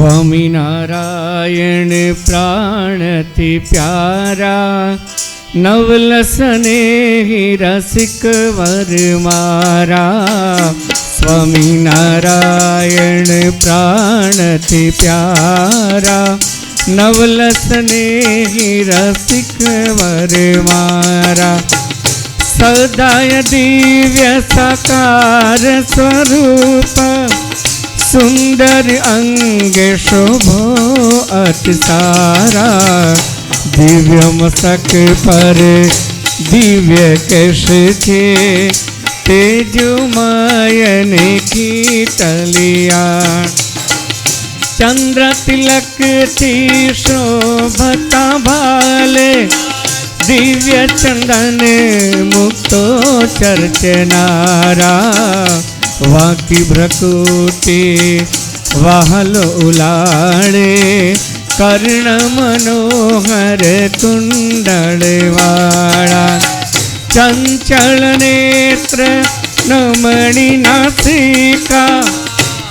સ્વામિનારાયણ પ્રાણથી પ્યારા, નવલસને રસિક વર મારા. સ્વામિનારાયણ પ્રાણથી પ્યારા, નવલસને રસિક વર મારા. સદાય દિવ્ય સાકાર સ્વરૂપ, સુંદર અંગ શોભો અતિ સારા. દિવ્ય મસ્તક પર દિવ્ય કેશ છે, તેજોમયને કીટલિયા. ચંદ્ર તિલકથી શોભતા ભાલે, દિવ્ય ચંદન મુક્તો ચર્ચનારા. વાકી ભ્રકુટી વહાલો ઉલાડે, કર્ણ મનોહર કુંડળવાળા. ચંચળ નેત્ર નમણી નાસિકા,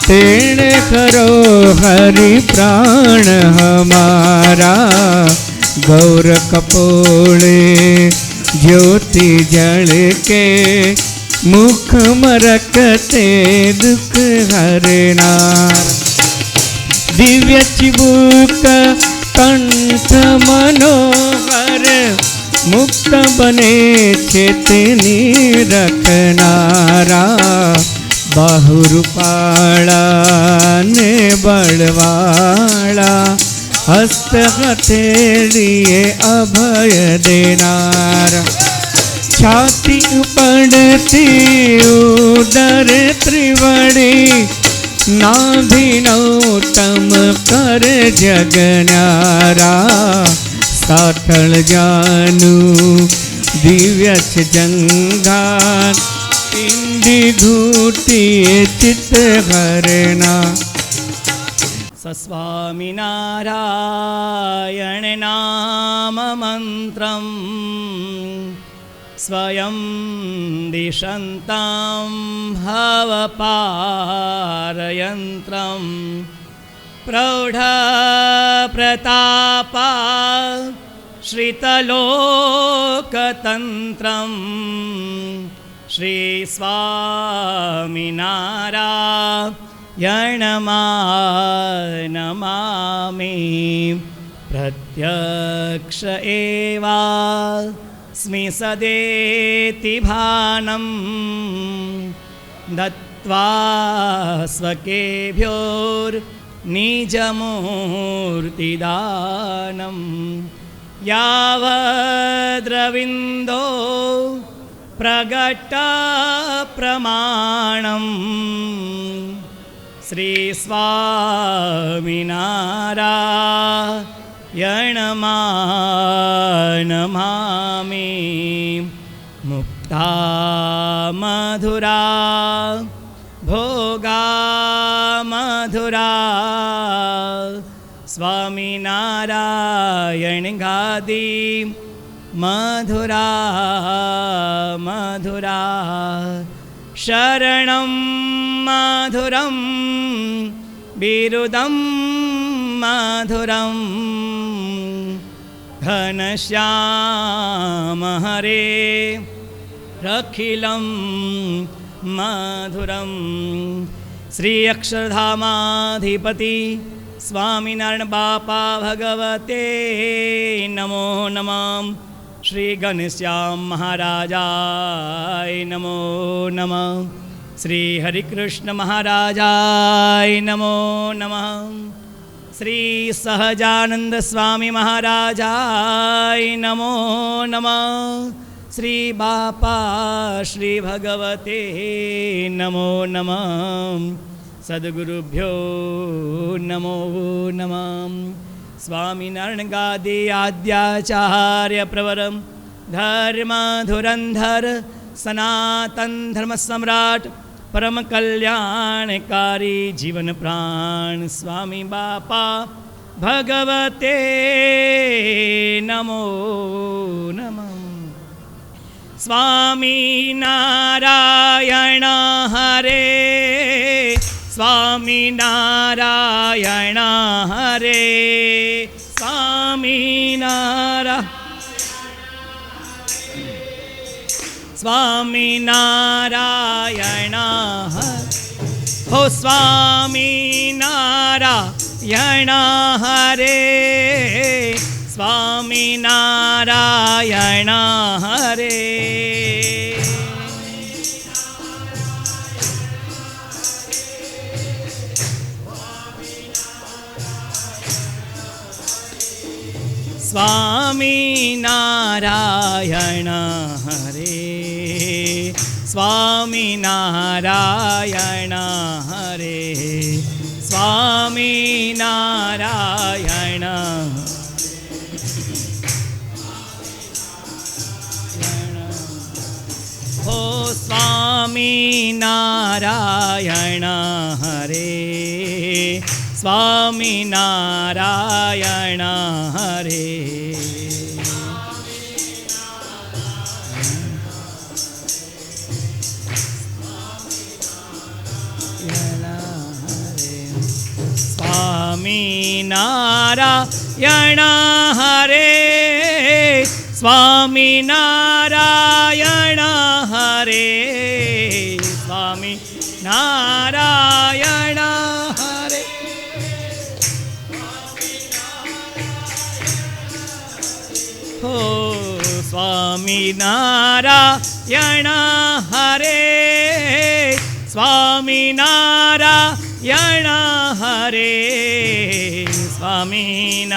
તેણે કરો હરિ પ્રાણ હમારા. ગૌર કપોળે જ્યોતિ જળકે, મુખ મરકતે દુઃખ હરનાર. દિવ્ય ચિબુક કંઠ મનોહર, મુક્ત બને છે તેની રખનારા. બાહુરૂપાળા ને બળવાળા, હસ્ત હથેળીએ અભય દેનાર. છાતી પડતી ઉદર ત્રિવડી, નાભિનોતમ કર જગનારા. સાઠળ જાનું દિવ્ય છે જંઘાન, ઇન્દી ઘૂટીએ ચિત્ત હરના. સ્વામિનારાયણ નામ મંત્રમ, સ્વયં દિશંતમ ભવપારયંત્રમ. પ્રૌઢ પ્રતાપા શ્રિતલોકતંત્રમ, શ્રી સ્વામિનારાયણ નમામિ. પ્રત્યક્ષ એવા સ્મિ સદેતિ ભાનમ, દત્વા સ્વકેભ્યોર નિજમૂર્તિદાનમ. યાવદ્રવિંદો પ્રગટ પ્રમાણમ, શ્રી સ્વામિનારાયણ નમામિ. મુક્તા મધુરા ભોગા મધુરા, સ્વામિનારાયણ ગાદી મધુરા મધુરા. શરણમ મધુરમ બિરુદમ મધુરમ, ઘનશ્યામ હરે રખિલમ મધુરમ. શ્રી અક્ષરધામાધિપતિ સ્વામિનારાયણ બાપા ભગવતે નમો નમઃ. શ્રી ઘનશ્યામ મહારાજાય નમો નમઃ. શ્રી હરિકૃષ્ણ મહારાજાય નમો નમઃ. શ્રી સહજાનંદ સ્વામી મહારાજાય નમો નમઃ. શ્રી બાપા શ્રી ભગવતે નમો નમઃ. સદગુરુભ્યો નમો નમઃ. સ્વામિનારાયણ ગાદી આદ્યાચાર્ય પ્રવરમ, ધર્મ ધુરંધર સનાતન ધર્મ સમ્રાટ, પરમ કલ્યાણકારી જીવન પ્રાણ સ્વામી બાપા ભગવતે નમો નમઃ. સ્વામિનારાયણ હરે સ્વામિનારાયણ હરે સ્વામિનારાયણ હો સ્વામિનારાયણ હરે સ્વામિનારાયણ હરે સ્વામિનારાયણ હરે સ્વામિનારાયણ હરે સ્વામિનારાયણ હો સ્વામિનારાયણ હરે સ્વામિનારાયણ હરે સ્વામિનારાયણ હરે સ્વામિનારાયણ હરે સ્વામિનારાયણ હરે હો સ્વામિનારાયણ હરે સ્વામિનારાયણ હરે સ્વામિનારાયણ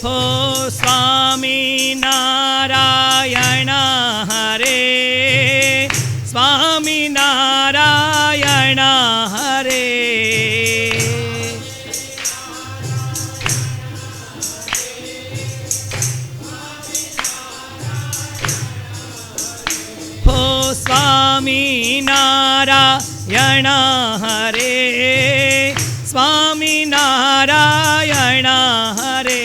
હો સ્વામિનારાયણ હરે સ્વામિનારાયણ હરે હો સ્વામિનારાયણ હરે સ્વામિનારાયણ હરે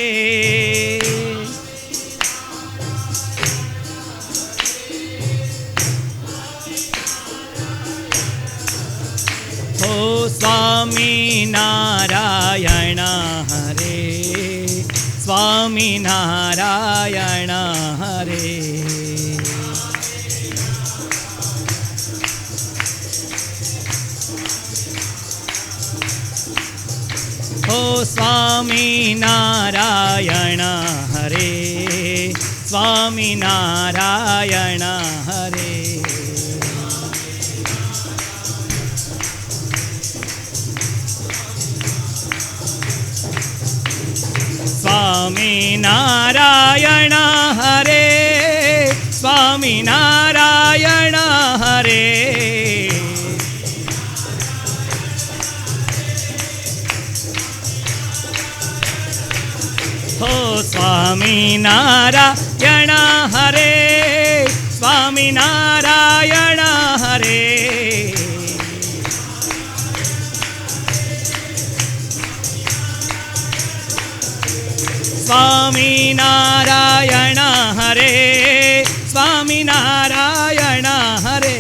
હો સ્વામિનારાયણ હરે સ્વામિનારાયણ હરે હો સ્વામિનારાયણ હરે સ્વામિનારાયણ હરે સ્વામિનારાયણ હરે સ્વામિનારાયણ હરે હો સ્વામિનારાયણ હરે સ્વામિનારાયણ હરે સ્વામિનારાયણ હરે સ્વામિનારાયણ હરે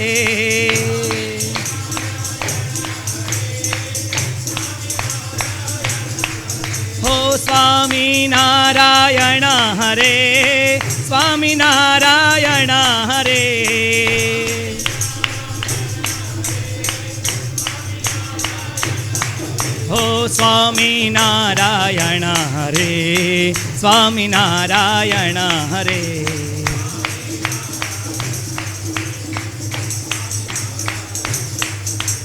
હો સ્વામિનારાયણ હરે સ્વામિનારાયણ હરે હો સ્વામિનારાયણ હરે સ્વામિનારાયણ હરે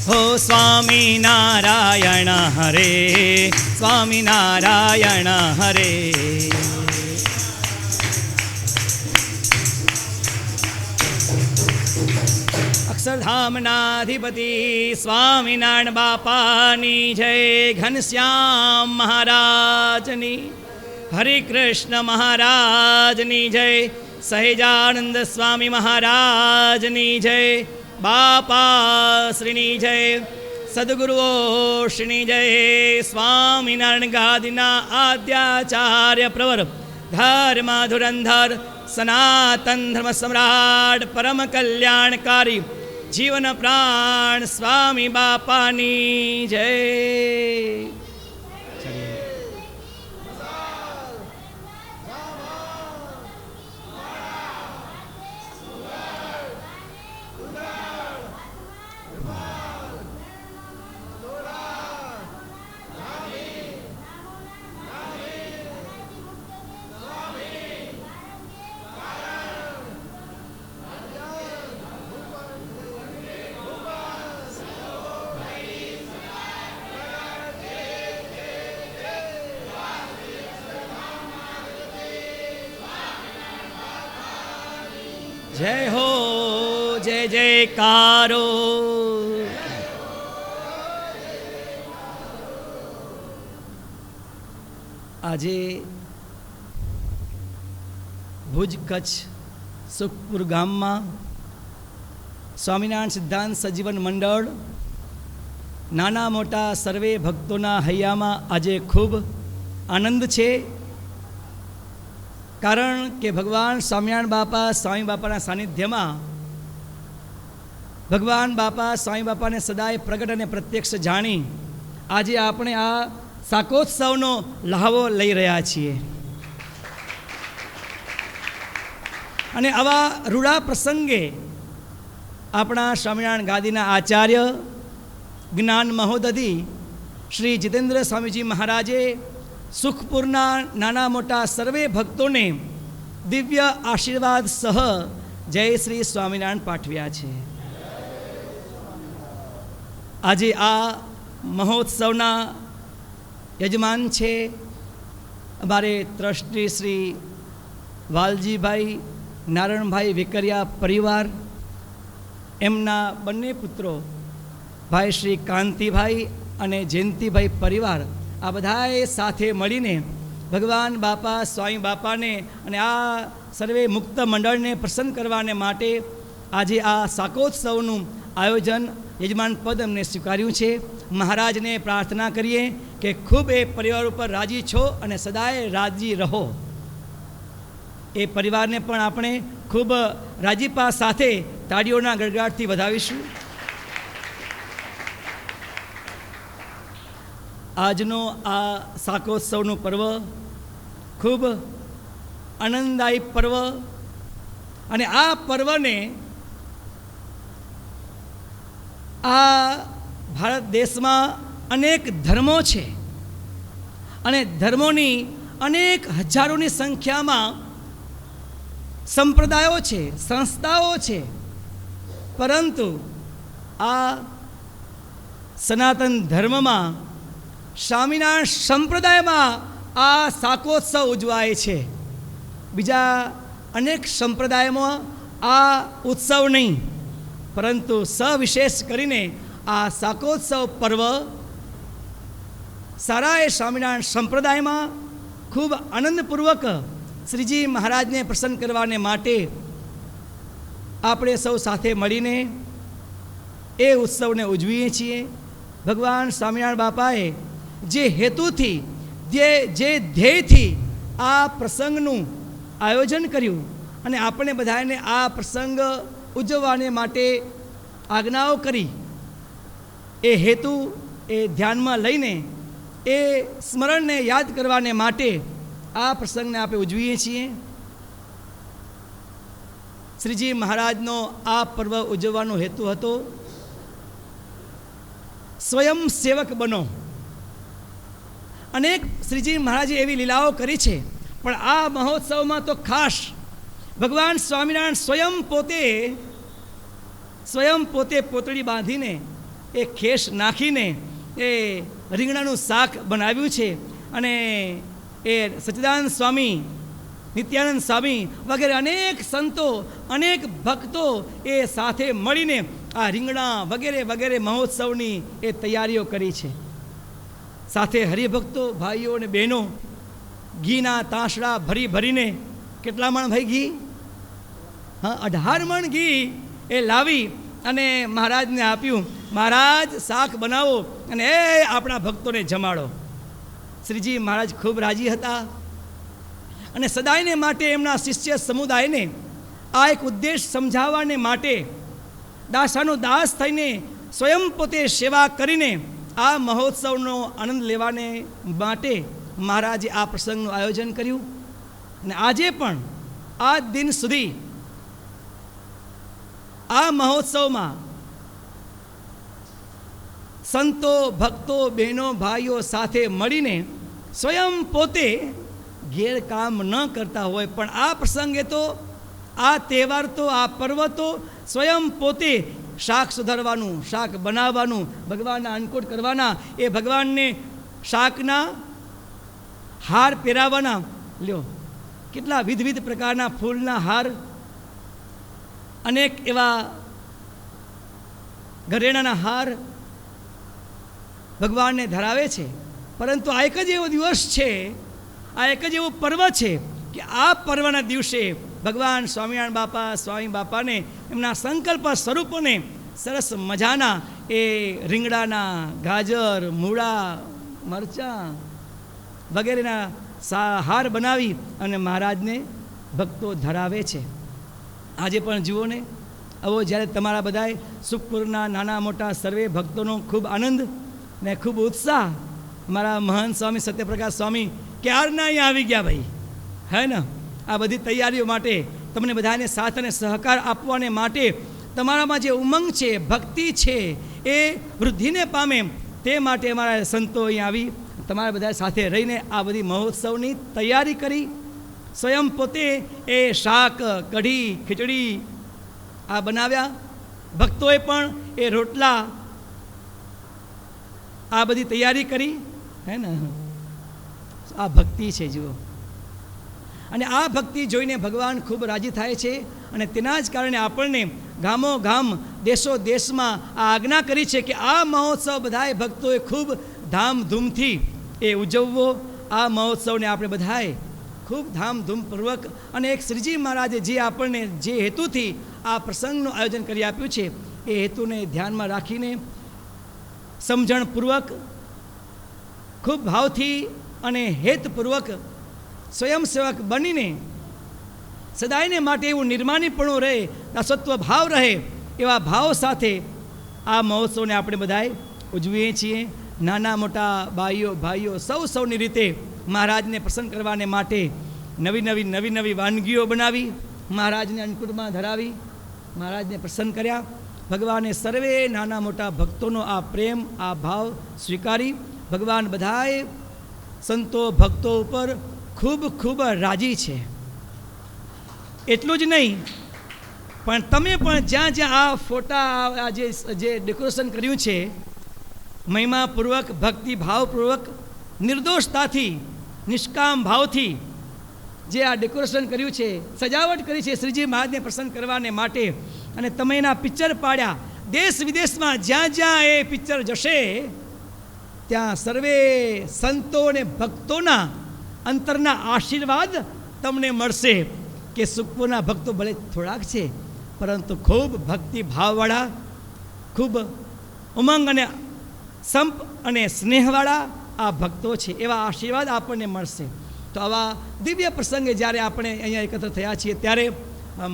હો સ્વામિનારાયણ હરે સ્વામિનારાયણ હરે અક્ષરધામનાધિપતિ સ્વામિનારાયણ બાપાની જય ઘનશ્યામ મહારાજની હરિકૃષ્ણ મહારાજની જય સહેજાનંદ સ્વામી મહારાજની જય બાપાશ્રીની જય સદગુરુઓશ્રીની જય સ્વામિનારાયણ ગાદીના આદ્યાચાર્ય પ્રવર ધર્મ ધુરંધર સનાતન ધર્મ સમ્રાટ પરમ કલ્યાણકારી જીવન પ્રાણ સ્વામી બાપાની જય. જય હો જય જયકારો. આજે ભુજ કચ્છ સુખપુર ગામમાં સ્વામિનારાયણ સિદ્ધાંત સજીવન મંડળ નાના મોટા સર્વે ભક્તોના હૈયામાં આજે ખૂબ આનંદ છે. કારણ કે ભગવાન સ્વામિનારાયણ બાપા સ્વામી બાપાના સાનિધ્યમાં ભગવાન બાપા સ્વામી બાપાને સદાય પ્રગટ અને પ્રત્યક્ષ જાણી આજે આપણે આ શાકોત્સવનો લહાવો લઈ રહ્યા છીએ. અને આવા રૂડા પ્રસંગે આપણા સ્વામિનારાયણ ગાદીના આચાર્ય જ્ઞાન મહોદધિ શ્રી જીતેન્દ્ર સ્વામીજી મહારાજે સુખપુરના નાના મોટા સર્વે ભક્તોને દિવ્ય આશીર્વાદ સહ જય શ્રી સ્વામિનારાયણ પાઠવ્યા છે. આજે આ મહોત્સવના યજમાન છે અમારે ટ્રસ્ટી શ્રી વાલજીભાઈ નારણભાઈ વેકરિયા પરિવાર, એમના બંને પુત્રો ભાઈ શ્રી કાંતિભાઈ અને જયંતિભાઈ પરિવાર, આ બધાએ સાથે મળીને ભગવાન બાપા સ્વામી બાપાને અને આ સર્વે મુક્ત મંડળને પ્રસન્ન કરવાને માટે આજે આ શાકોત્સવનું આયોજન યજમાન પદ અમને સ્વીકાર્યું છે. મહારાજને પ્રાર્થના કરીએ કે ખૂબ એ પરિવાર ઉપર રાજી છો અને સદાય રાજી રહો. એ પરિવારને પણ આપણે ખૂબ રાજીપા સાથે તાળીઓના ગડગડાટથી વધાવીશું. આજનો આ શાકોત્સવનું પર્વ ખૂબ આનંદદાયી પર્વ, અને આ પર્વને આ ભારત દેશમાં અનેક ધર્મો છે અને ધર્મોની અનેક હજારોની સંખ્યામાં સંપ્રદાયો છે, સંસ્થાઓ છે, પરંતુ આ સનાતન ધર્મમાં સ્વામિનારાયણ સંપ્રદાયમાં આ શાકોત્સવ ઉજવાય છે. બીજા અનેક સંપ્રદાયોમાં આ ઉત્સવ નહીં, પરંતુ સવિશેષ કરીને આ શાકોત્સવ પર્વ સારા એ સ્વામિનારાયણ સંપ્રદાયમાં ખૂબ આનંદપૂર્વક શ્રીજી મહારાજને પ્રસન્ન કરવાને માટે આપણે સૌ સાથે મળીને એ ઉત્સવને ઉજવીએ છીએ. ભગવાન સ્વામિનારાયણ બાપાએ જે હેતુથી જે ધ્યેયથી આ પ્રસંગનું આયોજન કર્યું અને આપણે બધાને આ પ્રસંગ ઉજવવાને માટે આજ્ઞાઓ કરી, એ હેતુ એ ધ્યાનમાં લઈને એ સ્મરણને યાદ કરવાને માટે આ પ્રસંગને આપણે ઉજવીએ છીએ. શ્રીજી મહારાજનો આ પર્વ ઉજવવાનો હેતુ હતો સ્વયં સેવક બનો. અનેક શ્રીજી મહારાજે એવી લીલાઓ કરી છે, પણ આ મહોત્સવમાં તો ખાસ ભગવાન સ્વામિનારાયણ સ્વયં પોતે પોતળી બાંધીને એ ખેસ નાખીને એ રીંગણાનું શાક બનાવ્યું છે. અને એ સચ્ચિદાનંદ સ્વામી, નિત્યાનંદ સ્વામી વગેરે અનેક સંતો, અનેક ભક્તો એ સાથે મળીને આ રીંગણા વગેરે વગેરે મહોત્સવની એ તૈયારીઓ કરી છે. સાથે હરિભક્તો ભાઈઓ અને બહેનો ઘીના તાંસડા ભરીને, કેટલા મણ ભાઈ ઘી? 18 મણ ઘી એ લાવી અને મહારાજને આપ્યું. મહારાજ શાક બનાવો અને એ આપણા ભક્તોને જમાડો. શ્રીજી મહારાજ ખૂબ રાજી હતા. અને સદાયને માટે એમના શિષ્ય સમુદાયને આ એક ઉદ્દેશ સમજાવવાને માટે દાસાનો દાસ થઈને સ્વયં પોતે સેવા કરીને આ મહોત્સવનો આનંદ લેવાને માટે મહારાજે આ પ્રસંગનું આયોજન કર્યું. અને આજે પણ આ દિન સુધી આ મહોત્સવમાં સંતો, ભક્તો, બહેનો, ભાઈઓ સાથે મળીને સ્વયં પોતે ગેરકામ ન કરતા હોય, પણ આ પ્રસંગે તો આ તહેવાર તો આ પર્વ તો સ્વયં પોતે શાક સુધારવાનું, શાક બનાવવાનું, ભગવાનના અન્નકૂટ કરવાના, એ ભગવાનને શાકના હાર પહેરાવવાના. લ્યો કેટલા વિવિધ પ્રકારના ફૂલના હાર, અનેક એવા ઘરેણાના હાર ભગવાનને ધરાવે છે. પરંતુ આ એક જ એવો દિવસ છે, આ એક જ એવો પર્વ છે કે આ પર્વના દિવસે ભગવાન સ્વામી બાપાને એમના સંકલ્પ સ્વરૂપોને સરસ મજાના એ રીંગણાના, ગાજર, મૂળા, મરચાં વગેરેના હાર બનાવી અને મહારાજને ભક્તો ધરાવે છે. આજે પણ જુઓ ને, આવો જ્યારે તમારા બધાએ સુખપુરના નાના મોટા સર્વે ભક્તોનો ખૂબ આનંદ ને ખૂબ ઉત્સાહ. મારા મહંત સ્વામી સત્યપ્રકાશ સ્વામી ક્યારના અહીંયા આવી ગયા ભાઈ, હે ને? આ બધી તૈયારીઓ માટે તમને બધાને સાથ અને સહકાર આપવાને માટે તમારામાં જે ઉમંગ છે, ભક્તિ છે, એ વૃદ્ધિને પામે તે માટે અમારા સંતો અહીંયા આવી તમારા બધા સાથે રહીને આ બધી મહોત્સવની તૈયારી કરી. સ્વયં પોતે એ શાક, કઢી, ખીચડી આ બનાવ્યા. ભક્તોએ પણ એ રોટલા આ બધી તૈયારી કરી, હે ને? આ ભક્તિ છે જુઓ. અને આ ભક્તિ જોઈને ભગવાન ખૂબ રાજી થાય છે. અને તેના જ કારણે આપણને ગામો ગામ, દેશો દેશમાં આ આજ્ઞા કરી છે કે આ મહોત્સવ બધાએ ભક્તોએ ખૂબ ધામધૂમથી એ ઉજવવો. આ મહોત્સવને આપણે બધાએ ખૂબ ધામધૂમપૂર્વક અને એક શ્રીજી મહારાજે જે આપણને જે હેતુથી આ પ્રસંગનું આયોજન કરી આપ્યું છે એ હેતુને ધ્યાનમાં રાખીને સમજણપૂર્વક, ખૂબ ભાવથી અને હેતપૂર્વક સ્વયંસેવક બનીને સદાયને માટે એવું નિર્માણીપણું રહે, દાસત્વ ભાવ રહે, એવા ભાવ સાથે આ મહોત્સવને આપણે બધાએ ઉજવીએ છીએ. નાના મોટા બાઈઓ, ભાઈઓ સૌની રીતે મહારાજને પ્રસન્ન કરવાને માટે નવી નવી વાનગીઓ બનાવી, મહારાજને અન્નકૂટમાં ધરાવી, મહારાજને પ્રસન્ન કર્યા. ભગવાને સર્વે નાના મોટા ભક્તોનો આ પ્રેમ, આ ભાવ સ્વીકારી ભગવાન બધાએ સંતો ભક્તો ઉપર ખૂબ ખૂબ રાજી છે. એટલું જ નહીં, પણ તમે પણ જ્યાં જ્યાં આ ફોટા, આ જે ડેકોરેશન કર્યું છે, મહિમાપૂર્વક, ભક્તિભાવપૂર્વક, નિર્દોષતાથી, નિષ્કામ ભાવથી જે આ ડેકોરેશન કર્યું છે, સજાવટ કરી છે શ્રીજી મહારાજને પ્રસન્ન કરવાને માટે, અને તમે એના પિક્ચર પાડ્યા, દેશ વિદેશમાં જ્યાં જ્યાં એ પિક્ચર જશે ત્યાં સર્વે સંતો અને ભક્તોના અંતરના આશીર્વાદ તમને મળશે કે સુખપુરના ભક્તો ભલે થોડાક છે, પરંતુ ખૂબ ભક્તિભાવવાળા, ખૂબ ઉમંગ અને સંપ અને સ્નેહવાળા આ ભક્તો છે, એવા આશીર્વાદ આપણને મળશે. તો આવા દિવ્ય પ્રસંગે જ્યારે આપણે અહીંયા એકત્ર થયા છીએ ત્યારે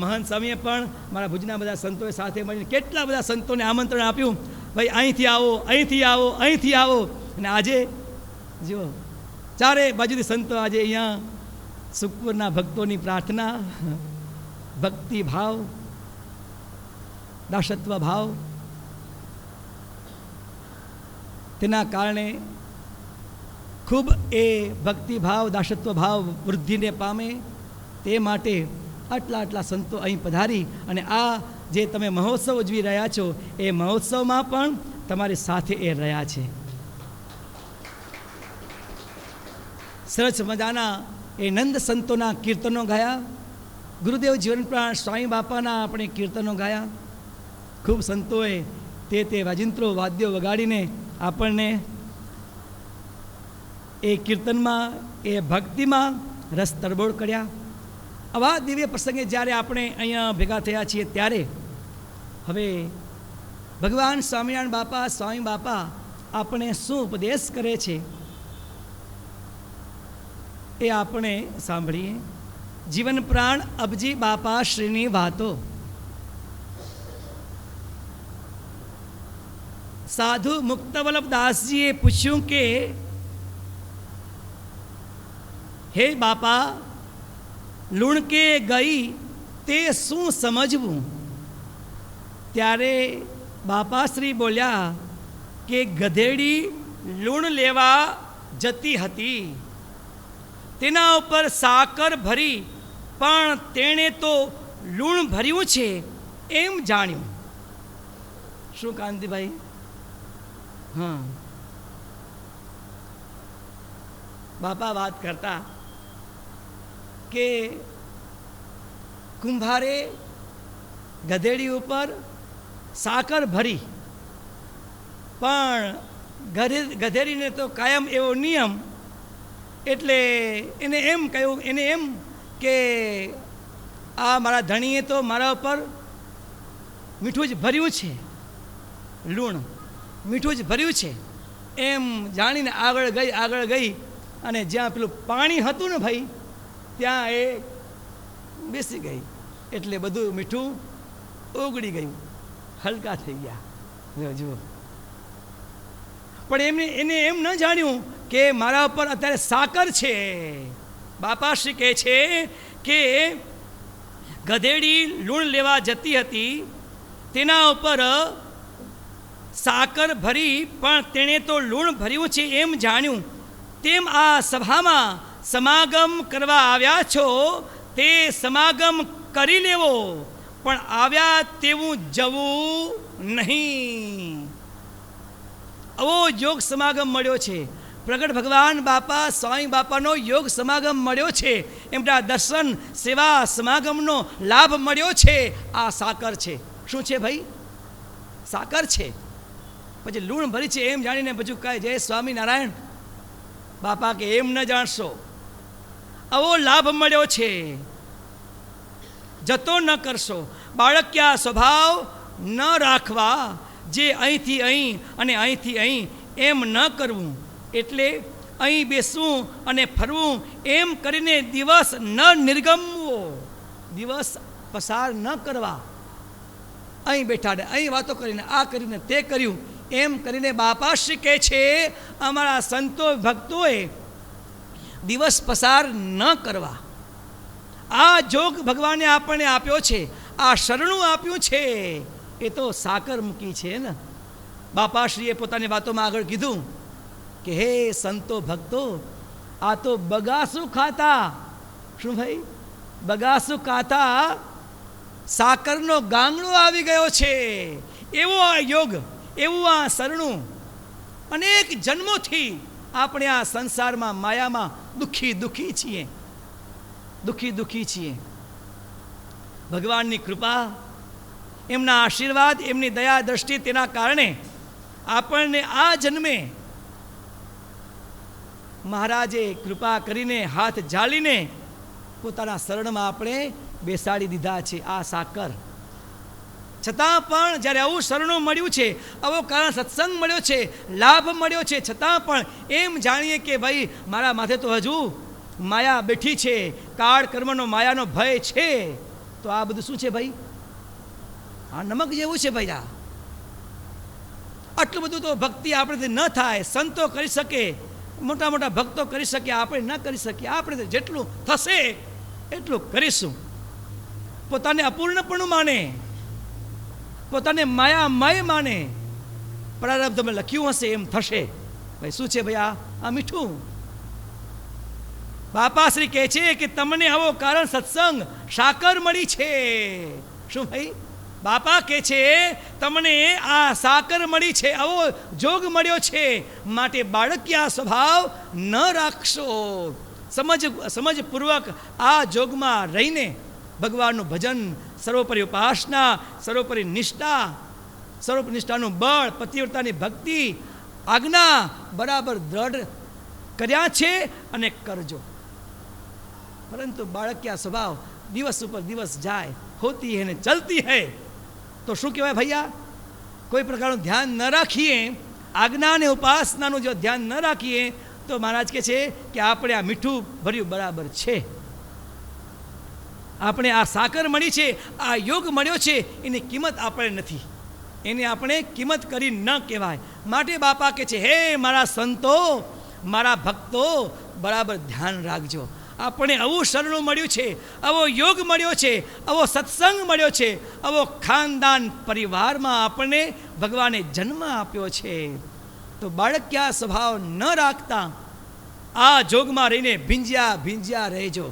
મહંત સ્વામીએ પણ મારા ભુજના બધા સંતોએ સાથે મળીને કેટલા બધા સંતોને આમંત્રણ આપ્યું, ભાઈ અહીંથી આવો, અહીંથી આવો, અહીંથી આવો. અને આજે જો ચારે બાજુથી સંતો આજે અહીંયા સુખપુરના ભક્તોની પ્રાર્થના, ભક્તિભાવ, દાસત્વ ભાવ, તેના કારણે ખૂબ એ ભક્તિભાવ, દાસત્વ ભાવ વૃદ્ધિને પામે તે માટે આટલા સંતો અહીં પધારી અને આ જે તમે મહોત્સવ ઉજવી રહ્યા છો એ મહોત્સવમાં પણ તમારી સાથે એ રહ્યા છે. સરસ મજાના એ નંદ સંતોના કીર્તનો ગાયા, ગુરુદેવ જીવનપ્રાણ સ્વામી બાપાના આપણે કીર્તનો ગાયા. ખૂબ સંતોએ તે વાજિંત્રો, વાદ્યો વગાડીને આપણને એ કીર્તનમાં, એ ભક્તિમાં રસ તરબોળ કર્યા. આવા દિવ્ય પ્રસંગે જ્યારે આપણે અહીંયા ભેગા થયા છીએ ત્યારે હવે ભગવાન સ્વામી બાપા આપણે શું ઉપદેશ કરે છે એ આપણે સાંભળીએ. જીવન પ્રાણ અબજી બાપા શ્રીની વાતો. સાધુ મુક્તવલ્લભદાસજીએ પૂછ્યું કે હે બાપા, લુણકે ગઈ તે શું સમજવું? ત્યારે બાપાશ્રી બોલ્યા કે ગધેડી લૂણ લેવા જતી હતી, તેના ઉપર સાકર ભરી, પણ તેણે તો લૂણ ભર્યું છે એમ જાણ્યું. શું કાંતિભાઈ? હા, બાપા વાત કરતા કે કુંભારે ગધેડી ઉપર સાકર ભરી, પણ ગધેડીને તો કાયમ એવો નિયમ, એટલે એને એમ કહ્યું, એને એમ કે આ મારા ધણીએ તો મારા ઉપર મીઠું જ ભર્યું છે, લૂણ મીઠું જ ભર્યું છે એમ જાણીને આગળ ગઈ અને જ્યાં પેલું પાણી હતું ને ભાઈ, ત્યાં એ બેસી ગઈ, એટલે બધું મીઠું ઓગળી ગયું, હલકા થઈ ગયા. જુઓ, પણ એને એમ ન જાણ્યું કે મારા ઉપર અત્યારે સાકર છે. બાપાશ્રી કહે છે કે ગધેડી લૂણ લેવા જતી હતી, તેના ઉપર સાકર ભરી, પણ તેણે તો લૂણ ભર્યું છે એમ જાણ્યું. તેમ આ સભામાં સમાગમ કરવા આવ્યા છો, તે સમાગમ કરી લેવો, પણ આવ્યા તેવું જવું નહીં. આવો યોગ સમાગમ મળ્યો છે. પ્રગટ ભગવાન બાપા સ્વામી બાપાનો યોગ સમાગમ મળ્યો છે, એમના દર્શન સેવા સમાગમનો લાભ મળ્યો છે. આ સાકર છે. શું છે ભાઈ? સાકર છે. પછી લૂણ ભરી છે એમ જાણીને પછી કહે જય સ્વામિનારાયણ. બાપા કે એમ ન જાણશો, આવો લાભ મળ્યો છે, જતો ન કરશો. બાળકિયા સ્વભાવ ન રાખવા, જે અહીંથી અહીં અને અહીંથી અહીં એમ ન કરવું. એટલે અહીં બેસવું અને ફરવું એમ કરીને દિવસ ન નિર્ગમવો, દિવસ પસાર ન કરવા. અહીં બેઠા ને અહીં વાતો કરીને આ કરીને તે કર્યું એમ કરીને બાપાશ્રી કહે છે અમારા સંતો ભક્તોએ દિવસ પસાર ન કરવા. આ જોગ ભગવાને આપણને આપ્યો છે, આ શરણું આપ્યું છે, એ તો સાકર મૂકી છે ને. બાપાશ્રીએ પોતાની વાતોમાં આગળ કીધું કે હે સંતો ભક્તો, આ તો બગાસું ખાતા. શું ભાઈ? બગાસું ખાતા સાકરનો ગાંગડો આવી ગયો છે. એવો આ યોગ, એવું આ શરણું. અનેક જન્મોથી આપણે આ સંસારમાં માયામાં દુઃખી છીએ, દુઃખી છીએ. ભગવાનની કૃપા, એમના આશીર્વાદ, એમની દયા દ્રષ્ટિ, તેના કારણે આપણને આ જન્મે મહારાજે કૃપા કરીને હાથ ઝાલીને પોતાના શરણમાં આપણે બેસાડી દીધા છે. આ સાકર છતાં પણ જ્યારે આવું શરણું મળ્યું છે, આવો કારણ સત્સંગ મળ્યો છે, લાભ મળ્યો છે, છતાં પણ એમ જાણીએ કે ભાઈ મારા માથે તો હજુ માયા બેઠી છે, કાળ કર્મનો માયાનો ભય છે. તો આ બધું શું છે ભાઈ? આ નમક જેવું છે ભાઈ. આ આટલું બધું તો ભક્તિ આપણેથી ન થાય. સંતો કરી શકે, મોટા મોટા ભક્તો કરી શકે, આપણે ન કરી શકીએ. આપણે જેટલું થશે એટલું કરીશું. પોતાને અપૂર્ણપણું માને, પોતાને માયામય માને. પ્રારબ્ધમાં લખ્યું હશે એમ થશે. ભાઈ શું છે ભાઈ? આ મીઠું. બાપાશ્રી કહે છે કે તમને આવો કારણ સત્સંગ સાકર મળી છે. શું ભાઈ? બાપા કહે છે તમને આ સાકર મળી છે, આવો જોગ મળ્યો છે, માટે બાળકિયા સ્વભાવ ન રાખશો. સમજપૂર્વક આ જોગમાં રહીને ભગવાનનું ભજન, સર્વોપરી ઉપાસના, સર્વોપરી નિષ્ઠા, સર્વોપરી નિષ્ઠાનું બળ, પતિવ્રતાની ભક્તિ, આજ્ઞા બરાબર દ્રઢ કર્યા છે અને કરજો. પરંતુ બાળકિયા સ્વભાવ દિવસ ઉપર દિવસ જાય, હોતી હૈ ને ચલતી હૈ. તો શું કહેવાય ભૈયા? કોઈ પ્રકારનું ધ્યાન ન રાખીએ, આજ્ઞા અને ઉપાસનાનું જો ધ્યાન ન રાખીએ, તો મહારાજ કહે છે કે આપણે આ મીઠું ભર્યું બરાબર છે, આપણે આ સાકર મળી છે, આ યોગ મળ્યો છે, એની કિંમત આપણે નથી, એની આપણે કિંમત કરી ન કહેવાય. માટે બાપા કહે છે, હે મારા સંતો, મારા ભક્તો, બરાબર ધ્યાન રાખજો. આપણે આવું શરણું મળ્યું છે, આવો યોગ મળ્યો છે, આવો સત્સંગ મળ્યો છે, આવો ખાનદાન પરિવારમાં આપણને ભગવાને જન્મ આપ્યો છે. તો બાળકિયા સ્વભાવ ન રાખતા આ જોગમાં રહીને ભીંજ્યા રહેજો.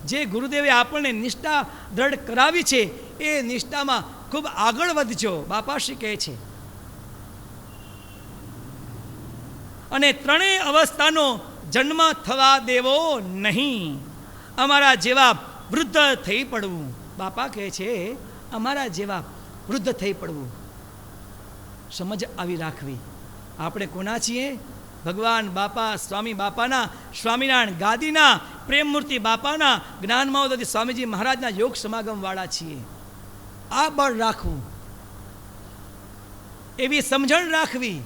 જે ગુરુદેવે આપણને નિષ્ઠા દ્રઢ કરાવી છે એ નિષ્ઠામાં ખૂબ આગળ વધજો, બાપાશ્રી કહે છે. અને ત્રણેય અવસ્થાનો જન્મ થવા દેવો નહીં. અમારા જેવા વૃદ્ધ થઈ પડવું. બાપા કહે છે અમારા જેવા વૃદ્ધ થઈ પડવું. સમજ આવી રાખવી. આપણે કોના છીએ? ભગવાન બાપા, સ્વામી બાપાના, સ્વામિનારાયણ ગાદીના, પ્રેમમૂર્તિ બાપાના, જ્ઞાન મહોદય સ્વામીજી મહારાજના યોગ સમાગમવાળા છીએ. આ બળ રાખવું, એવી સમજણ રાખવી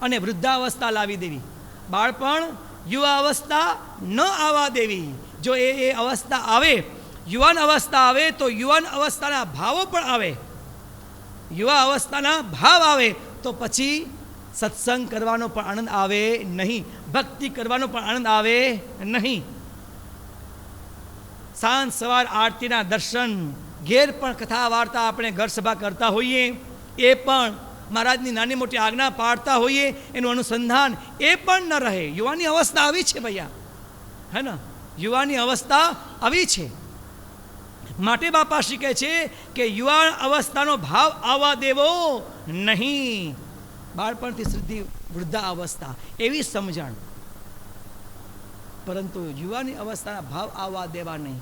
અને વૃદ્ધાવસ્થા લાવી દેવી. બાળપણ, યુવા અવસ્થા ન આવવા દેવી. જો એ અવસ્થા આવે, યુવાન અવસ્થા આવે, તો યુવાન અવસ્થાના ભાવો પણ આવે. યુવા અવસ્થાના ભાવ આવે તો પછી સત્સંગ કરવાનો પણ આનંદ આવે નહીં, ભક્તિ કરવાનો પણ આનંદ આવે નહીં. સાંજ સવાર આરતીના દર્શન, ઘેર પણ કથા વાર્તા આપણે ઘર સભા કરતા હોઈએ, એ પણ મહારાજની નાની મોટી આજ્ઞા પાડતા હોઈએ, એનું અનુસંધાન એ પણ ન રહે. યુવાની અવસ્થા આવી છે ભૈયા, હે ને, યુવાની અવસ્થા આવી છે. માટે બાપાશ્રી કહે છે કે યુવાન અવસ્થાનો ભાવ આવવા દેવો નહીં. બાળપણથી સુધી વૃદ્ધા અવસ્થા એવી સમજણ, પરંતુ યુવાની અવસ્થાના ભાવ આવવા દેવા નહીં.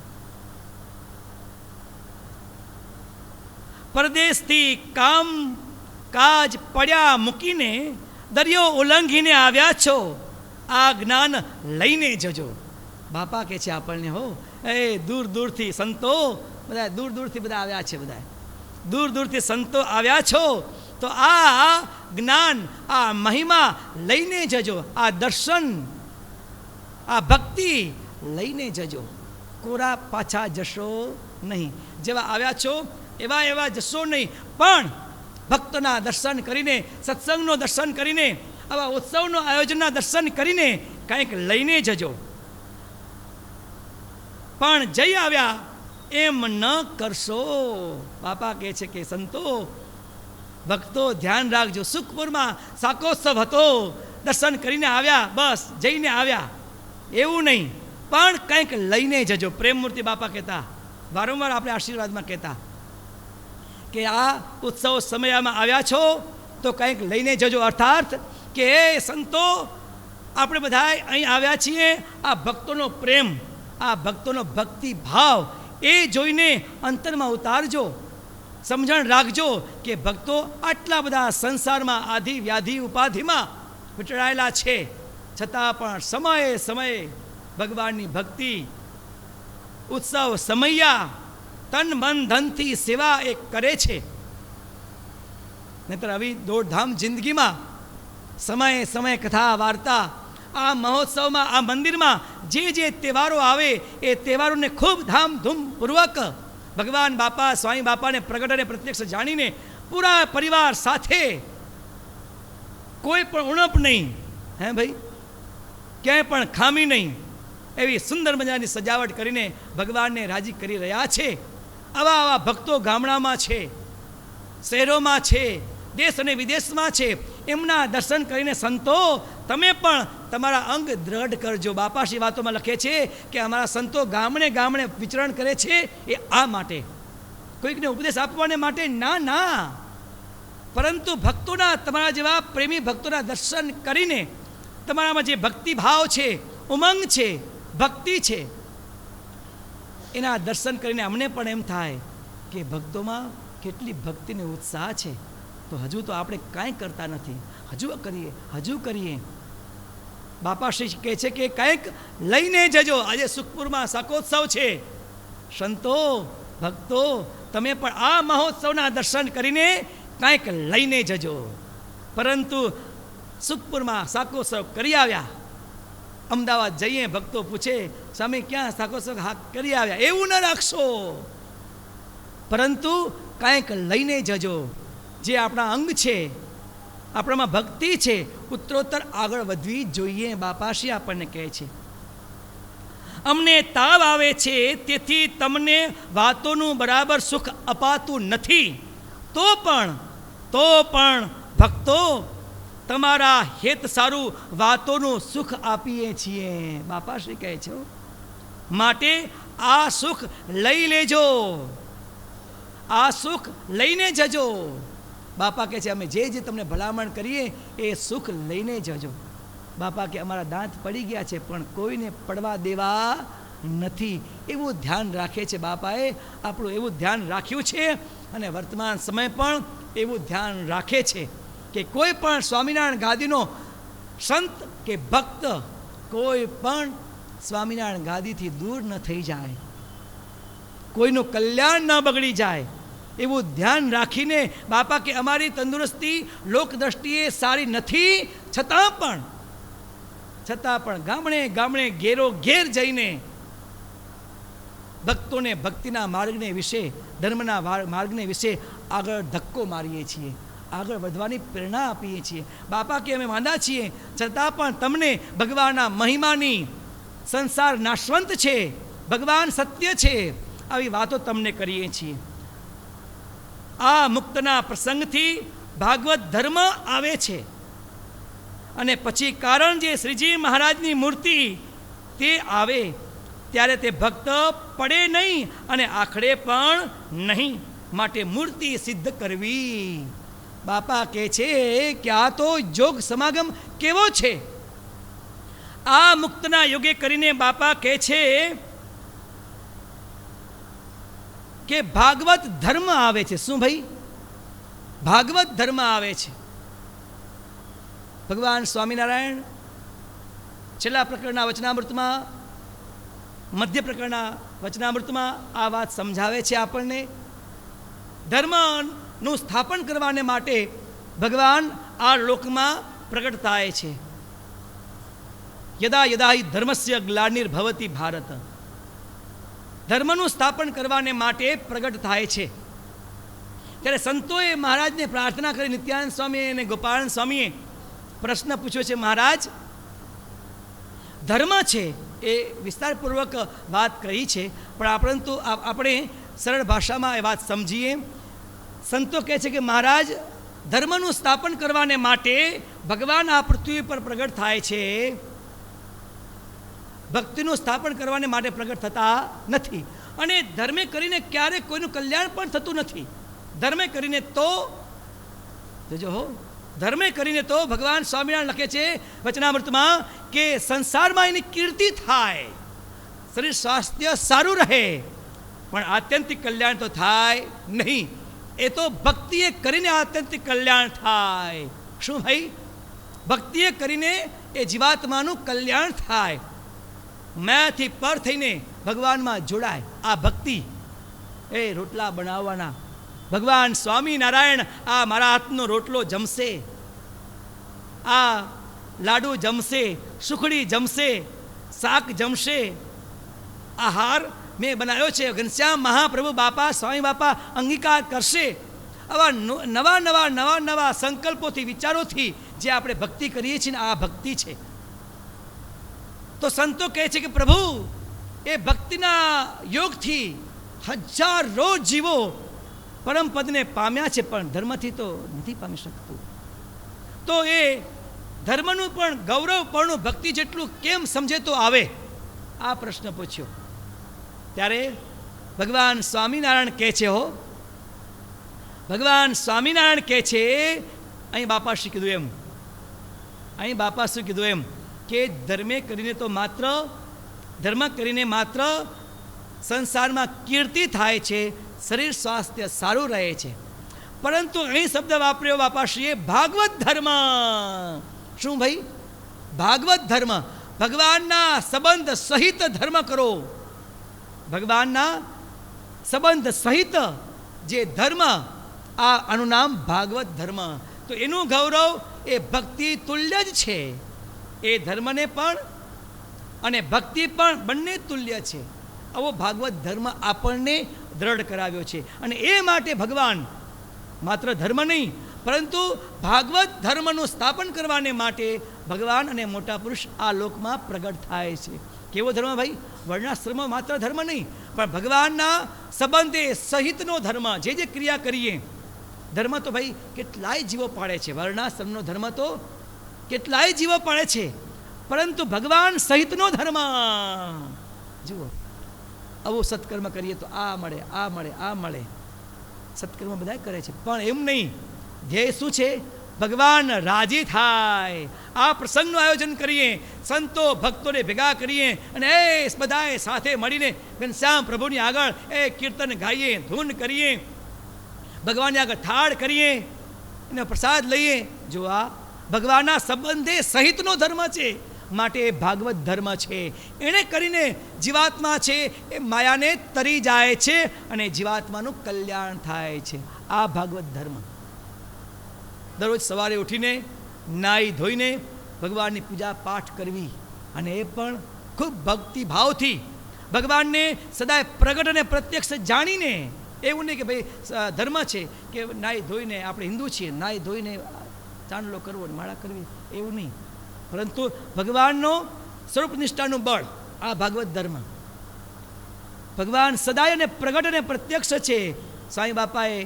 પરદેશથી કામ કાજ પડ્યા મૂકીને દરિયો ઉલ્લંઘીને આવ્યા છો, આ જ્ઞાન લઈને જજો. બાપા કહે છે આપણને, હો એ દૂર દૂરથી સંતો, બધા દૂર દૂરથી બધા આવ્યા છે, બધા દૂર દૂરથી સંતો આવ્યા છો, તો આ જ્ઞાન, આ મહિમા લઈને જજો, આ દર્શન, આ ભક્તિ લઈને જજો. કોરા પાછા જશો નહીં. જેવા આવ્યા છો એવા જશો નહીં, પણ ભક્તના દર્શન કરીને, સત્સંગનો દર્શન કરીને, આવા ઉત્સવનો આયોજનના દર્શન કરીને કંઈક લઈને જજો. પણ જઈ આવ્યા એમ ન કરશો. બાપા કહે છે કે સંતો, ભક્તો ધ્યાન રાખજો. સુખપુરમાં શાકોત્સવ હતો, દર્શન કરીને આવ્યા, બસ જઈને આવ્યા, એવું નહીં, પણ કંઈક લઈને જજો. પ્રેમમૂર્તિ બાપા કહેતા, વારંવાર આપણે આશીર્વાદમાં કહેતા કે આ ઉત્સવ સમયમાં આવ્યા છો તો કંઈક લઈને જજો. અર્થાત કે સંતો, આપણે બધા અહીં આવ્યા છીએ, આ ભક્તોનો પ્રેમ, આ ભક્તોનો ભક્તિ ભાવ એ જોઈને અંતરમાં ઉતારજો. સમજણ રાખજો કે ભક્તો આટલા બધા સંસારમાં આધિ વ્યાધિ ઉપાધિમાં વીંટળાયેલા છે, છતાં પણ સમયે સમયે ભગવાનની ભક્તિ, ઉત્સવ સમૈયા તન મન ધનથી સેવા એ કરે છે. નહીતર આવી દોડધામ જિંદગીમાં સમયે સમયે કથા વાર્તા, આ મહોત્સવમાં, આ મંદિરમાં જે તહેવારો આવે એ તહેવારોને ખૂબ ધામધૂમપૂર્વક ભગવાન બાપા, સ્વામી બાપાને પ્રગટ અને પ્રત્યક્ષ જાણીને પૂરા પરિવાર સાથે, કોઈ પણ ઉણપ નહીં, હે ભાઈ, ક્યાંય પણ ખામી નહીં, એવી સુંદર મજાની સજાવટ કરીને ભગવાનને રાજી કરી રહ્યા છે. આવા ભક્તો ગામડામાં છે, શહેરોમાં છે, દેશ અને વિદેશમાં છે. એમના દર્શન કરીને સંતો, તમે પણ તમારા અંગ દ્રઢ કરજો. બાપાશ્રી વાતોમાં લખે છે કે અમારા સંતો ગામડે ગામડે વિચરણ કરે છે, એ આ માટે, કોઈકને ઉપદેશ આપવાને માટે ના, પરંતુ ભક્તોના, તમારા જેવા પ્રેમી ભક્તોના દર્શન કરીને તમારામાં જે ભક્તિ ભાવ છે, ઉમંગ છે, ભક્તિ છે, એના દર્શન કરીને અમને પણ એમ થાય કે ભક્તોમાં કેટલી ભક્તિનો ઉત્સાહ છે. તો હજુ તો આપણે કાંઈ કરતા નથી, હજુ કરીએ. બાપાશ્રી કહે છે કે કંઈક લઈને જજો. આજે સુખપુરમાં શાકોત્સવ છે. સંતો, ભક્તો, તમે પણ આ મહોત્સવના દર્શન કરીને કંઈક લઈને જજો. પરંતુ સુખપુરમાં શાકોત્સવ કરી આવ્યા. અમદાવાદ જઈએ ભક્તો પૂછે, સ્વામી ક્યાં શાકોત્સવ કરી આવ્યા? એવું ન રાખશો, પરંતુ કાંઈક લઈને જજો. જે આપણા અંગ છે, આપણામાં ભક્તિ છે, ઉત્તરોત્તર આગળ વધવી જોઈએ. બાપાશ્રી આપણને કહે છે, અમને તાવ આવે છે તેથી તમને વાતોનું બરાબર સુખ અપાતું નથી, તો પણ ભક્તો તમારા હેત સારું વાતોનું સુખ આપીએ છીએ. બાપાશ્રી કહે છે, માટે આ સુખ લઈ લેજો, આ સુખ લઈને જજો. બાપા કહે છે, અમે જે તમને ભલામણ કરીએ એ સુખ લઈને જજો. બાપા કે અમારા દાંત પડી ગયા છે પણ કોઈને પડવા દેવા નથી. એવું ધ્યાન રાખે છે બાપાએ, આપણું એવું ધ્યાન રાખ્યું છે અને વર્તમાન સમય પણ એવું ધ્યાન રાખે છે કે કોઈ પણ સ્વામિનારાયણ ગાદીનો સંત કે ભક્ત કોઈ પણ સ્વામિનારાયણ ગાદીથી દૂર ન થઈ જાય, કોઈનું કલ્યાણ ન બગડી જાય, એવું ધ્યાન રાખીને બાપા કે અમારી તંદુરસ્તી લોક દ્રષ્ટિએ સારી નથી, છતાં પણ ગામડે ગામડે ઘેરો ઘેર જઈને ભક્તોને ભક્તિના માર્ગને વિશે, ધર્મના માર્ગને વિશે આગળ ધક્કો મારીએ છીએ, આગળ વધવાની પ્રેરણા આપીએ છીએ. બાપા કે અમે માંદા છીએ છતાં પણ તમને ભગવાનના મહિમાની, સંસાર નાશવંત છે, ભગવાન સત્ય છે, આવી વાતો તમને કરીએ છીએ. આ મુક્તના પ્રસંગથી ભાગવત ધર્મ આવે છે અને પછી કારણ જે શ્રીજી મહારાજની મૂર્તિ તે આવે ત્યારે તે ભક્ત પડે નહીં અને આખડે પણ નહીં, માટે મૂર્તિ સિદ્ધ કરવી. બાપા કહે છે કે આ તો જોગ સમાગમ કેવો છે. આ મુક્તના યોગે કરીને બાપા કહે છે કે ભાગવત ધર્મ આવે છે. શું ભાઈ? ભાગવત ધર્મ આવે છે. ભગવાન સ્વામિનારાયણ છેલ્લા પ્રકરણના વચનામૃતમાં, મધ્ય પ્રકરણના વચનામૃતમાં આ વાત સમજાવે છે આપણને. ધર્મનું સ્થાપન કરવાને માટે ભગવાન આ લોકમાં પ્રગટ થાય છે. યદા યદા હિ ધર્મસ્ય ગ્લાનિર્ભવતિ ભારત, ધર્મનું સ્થાપન કરવાને માટે પ્રગટ થાય છે. ત્યારે સંતોએ મહારાજને પ્રાર્થના કરી, નિત્યાનંદ સ્વામી અને ગોપાળન સ્વામીએ પ્રશ્ન પૂછ્યો છે, મહારાજ ધર્મ છે એ વિસ્તારપૂર્વક વાત કરી છે, પણ પરંતુ આપણે સરળ ભાષામાં એ વાત સમજીએ. સંતો કહે છે કે મહારાજ ધર્મનું સ્થાપન કરવાને માટે ભગવાન આ પૃથ્વી પર પ્રગટ થાય છે, ભક્તિનું સ્થાપન કરવાને માટે પ્રગટ થતા નથી. અને ધર્મે કરીને ક્યારેક કોઈનું કલ્યાણ પણ થતું નથી. ધર્મે કરીને તો જોજો, ધર્મે કરીને તો ભગવાન સ્વામિનારાયણ લખે છે વચનામૃતમાં કે સંસારમાં એની કીર્તિ થાય, શરીર સ્વાસ્થ્ય સારું રહે, પણ આત્યંતિક કલ્યાણ તો થાય નહીં. એ તો ભક્તિએ કરીને આત્યંતિક કલ્યાણ થાય. શું ભાઈ? ભક્તિએ કરીને એ જીવાત્માનું કલ્યાણ થાય, મેંથી પર થઈને ભગવાનમાં જોડાય. આ ભક્તિ. એ રોટલા બનાવવાના, ભગવાન સ્વામિનારાયણ આ મારા હાથનો રોટલો જમશે, આ લાડુ જમશે, સુખડી જમશે, શાક જમશે, આહાર મેં બનાવ્યો છે, ઘનશ્યામ મહાપ્રભુ બાપા સ્વામી બાપા અંગીકાર કરશે. આવા નવા સંકલ્પોથી, વિચારોથી જે આપણે ભક્તિ કરીએ છીએ ને, આ ભક્તિ છે. તો સંતો કહે છે કે પ્રભુ એ ભક્તિના યોગથી હજારો જીવો પરમપદને પામ્યા છે, પણ ધર્મથી તો નથી પામી શકતું. તો એ ધર્મનું પણ ગૌરવપૂર્ણ ભક્તિ જેટલું કેમ સમજે તો આવે? આ પ્રશ્ન પૂછ્યો. ત્યારે ભગવાન સ્વામિનારાયણ કહે છે, ભગવાન સ્વામિનારાયણ કહે છે, અહીં બાપા શું કીધું એમ, અહીં બાપા શું કીધું એમ કે ધર્મ કરીને માત્ર સંસારમાં કીર્તિ થાય છે, શરીર સ્વાસ્થ્ય સારું રહે છે. પરંતુ અહીં શબ્દ વાપર્યો બાપાશ્રીએ ભાગવત ધર્મ. શું ભાઈ? ભાગવત ધર્મ. ભગવાનના સંબંધ સહિત ધર્મ કરો. ભગવાનના સંબંધ સહિત જે ધર્મ, આનું નામ ભાગવત ધર્મ. તો એનું ગૌરવ એ ભક્તિ તુલ્ય જ છે. એ ધર્મને પણ અને ભક્તિ પણ બંને તુલ્ય છે. આવો ભાગવત ધર્મ આપણને દ્રઢ કરાવ્યો છે. અને એ માટે ભગવાન માત્ર ધર્મ નહીં પરંતુ ભાગવત ધર્મનું સ્થાપન કરવાને માટે ભગવાન અને મોટા પુરુષ આ લોકમાં પ્રગટ થાય છે. કેવો ધર્મ ભાઈ? વર્ણાશ્રમ માત્ર ધર્મ નહીં પણ ભગવાનના સંબંધે સહિતનો ધર્મ. જે ક્રિયા કરીએ ધર્મ તો ભાઈ કેટલાય જીવો પાડે છે. વર્ણાશ્રમનો ધર્મ તો કેટલાય જીવો પાડે છે, પરંતુ ભગવાન સહિતનો ધર્મ જુઓ. આવું સત્કર્મ કરીએ તો આ મળે, આ મળે, આ મળે. સત્કર્મ બધા કરે છે પણ એમ નહીં. ધ્યેય શું છે? ભગવાન રાજી થાય. આ પ્રસંગનું આયોજન કરીએ, સંતો ભક્તોને ભેગા કરીએ અને એ બધાએ સાથે મળીને ઘનશ્યામ પ્રભુની આગળ એ કીર્તન ગાઈએ, ધૂન કરીએ, ભગવાનની આગળ થાળ કરીએ, એનો પ્રસાદ લઈએ. જો આ ભગવાનના સંબંધે સહિતનો ધર્મ છે, માટે એ ભાગવત ધર્મ છે. એણે કરીને જીવાત્મા છે એ માયાને તરી જાય છે અને જીવાત્માનું કલ્યાણ થાય છે. આ ભાગવત ધર્મ. દરરોજ સવારે ઉઠીને નાહી ધોઈને ભગવાનની પૂજા પાઠ કરવી અને એ પણ ખૂબ ભક્તિભાવથી ભગવાનને સદાય પ્રગટ અને પ્રત્યક્ષ જાણીને. એવું નહીં કે ભાઈ ધર્મ છે કે નાહી ધોઈને, આપણે હિન્દુ છીએ, નાહી ધોઈને ચાંદલો કરવો, માળા કરવી, એવું નહીં. પરંતુ ભગવાનનો સ્વરૂપ નિષ્ઠાનું બળ આ ભાગવત ધર્મ. ભગવાન સદાય અને પ્રગટ અને પ્રત્યક્ષ છે. સ્વામી બાપાએ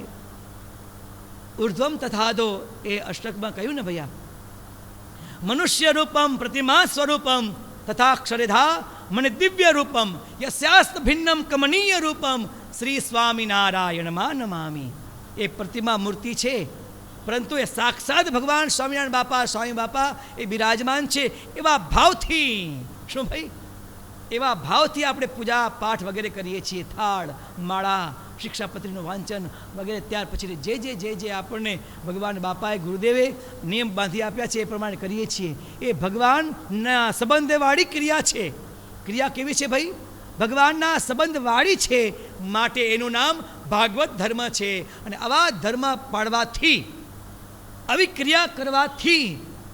ઉર્ધ્વમ તથાદો એ અષ્ટકમાં કહ્યું ને ભૈયા, મનુષ્ય રૂપમ પ્રતિમા સ્વરૂપમ તથાક્ષરેધા મને દિવ્ય રૂપમ યસ્યાસ્ત ભિન્નમ કમનીય રૂપમ શ્રી સ્વામિનારાયણમાં નમામી. એ પ્રતિમા મૂર્તિ છે પરંતુ એ સાક્ષાત ભગવાન સ્વામિનારાયણ સ્વામી બાપા એ બિરાજમાન છે. એવા ભાવથી, શું ભાઈ, એવા ભાવથી આપણે પૂજા પાઠ વગેરે કરીએ છીએ. થાળ, માળા, શિક્ષાપત્રીનું વાંચન વગેરે. ત્યાર પછી જે આપણને ભગવાન બાપાએ ગુરુદેવે નિયમ બાંધી આપ્યા છે એ પ્રમાણે કરીએ છીએ. એ ભગવાનના સંબંધવાળી ક્રિયા છે. ક્રિયા કેવી છે ભાઈ? ભગવાનના સંબંધવાળી છે, માટે એનું નામ ભાગવત ધર્મ છે. અને આવા ધર્મ પાળવાથી, આવી ક્રિયા કરવાથી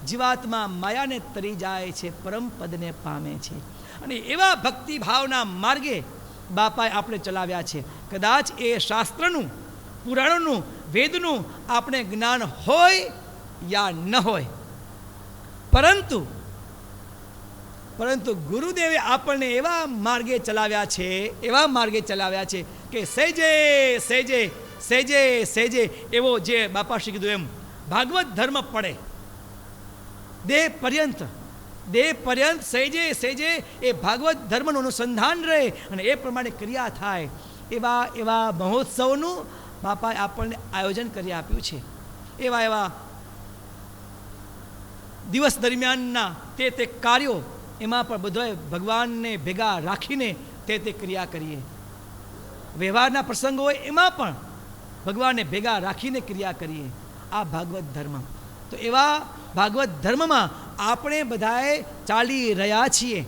જીવાત્મા માયાને તરી જાય છે, પરમ પદને પામે છે. અને એવા ભક્તિભાવના માર્ગે બાપાએ આપણે ચલાવ્યા છે. કદાચ એ શાસ્ત્રનું, પુરાણોનું, વેદનું આપણે જ્ઞાન હોય યા ન હોય, પરંતુ ગુરુદેવે આપણને એવા માર્ગે ચલાવ્યા છે કે સહેજે સહેજે સહેજે સહેજે એવો જે બાપાશ્રી કીધું એમ ભાગવત ધર્મ પડે દેહ પર્યંત સહેજે સહેજે એ ભાગવત ધર્મનું અનુસંધાન રહે અને એ પ્રમાણે ક્રિયા થાય. એવા મહોત્સવનું બાપાએ આપણને આયોજન કરી આપ્યું છે. એવા દિવસ દરમિયાનના તે કાર્યો, એમાં પણ બધાએ ભગવાનને ભેગા રાખીને તે ક્રિયા કરીએ. વ્યવહારના પ્રસંગો હોય એમાં પણ ભગવાનને ભેગા રાખીને ક્રિયા કરીએ. આ ભાગવત ધર્મ. તો એવા ભાગવત ધર્મમાં આપણે બધાએ ચાલી રહ્યા છીએ.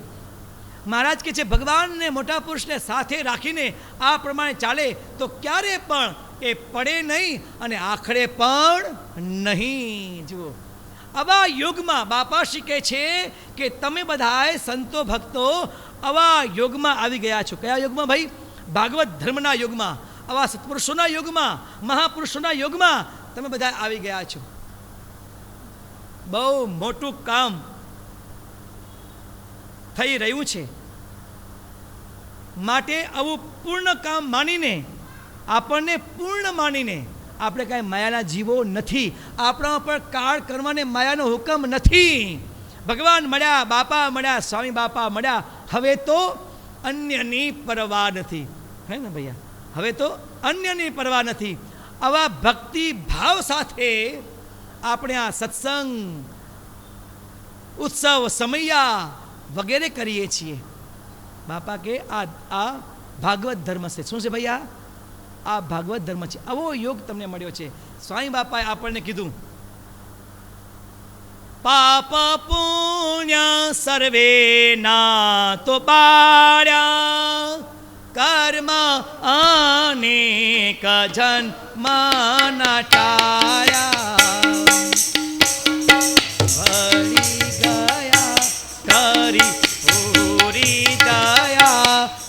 મહારાજ કહે છે ભગવાનને મોટા પુરુષને સાથે રાખીને આ પ્રમાણે ચાલે તો ક્યારે પણ એ પડે નહીં અને આખરે પણ નહીં. જુઓ, આવા યુગમાં બાપાશ્રી કહે છે કે તમે બધાએ સંતો ભક્તો આવા યુગમાં આવી ગયા છો. કયા યુગમાં ભાઈ? ભાગવત ધર્મના યુગમાં. આવા સત્પુરુષોના યુગમાં, મહાપુરુષોના યુગમાં તમે બધા આવી ગયા છો. બહુ મોટું કામ થઈ રહ્યું છે. માટે આવું પૂર્ણ કામ માનીને, આપણને પૂર્ણ માનીને, આપણે કાંઈ માયાના જીવો નથી. આપણા પર કાળ કરવાને માયાનો હુકમ નથી. ભગવાન મળ્યા, બાપા મળ્યા, સ્વામી બાપા મળ્યા. હવે તો અન્યની પરવા નથી. હે ને ભૈયા? હવે તો અન્યની પરવા નથી. આવા ભક્તિ ભાવ સાથે આપણે આ સત્સંગ, ઉત્સવ, સમૈયા વગેરે કરીએ છીએ. બાપા કે આ ભાગવત ધર્મ છે. શું છે ભૈયા? આ ભાગવત ધર્મ છે. આવો યોગ તમને મળ્યો છે. સ્વામી બાપાએ આપણને કીધું, પાપ પુણ્ય સર્વે ના તો પાડ્યા, કર્મ અનેક જન્મ ના ટાળ્યા. हरि पूरी दया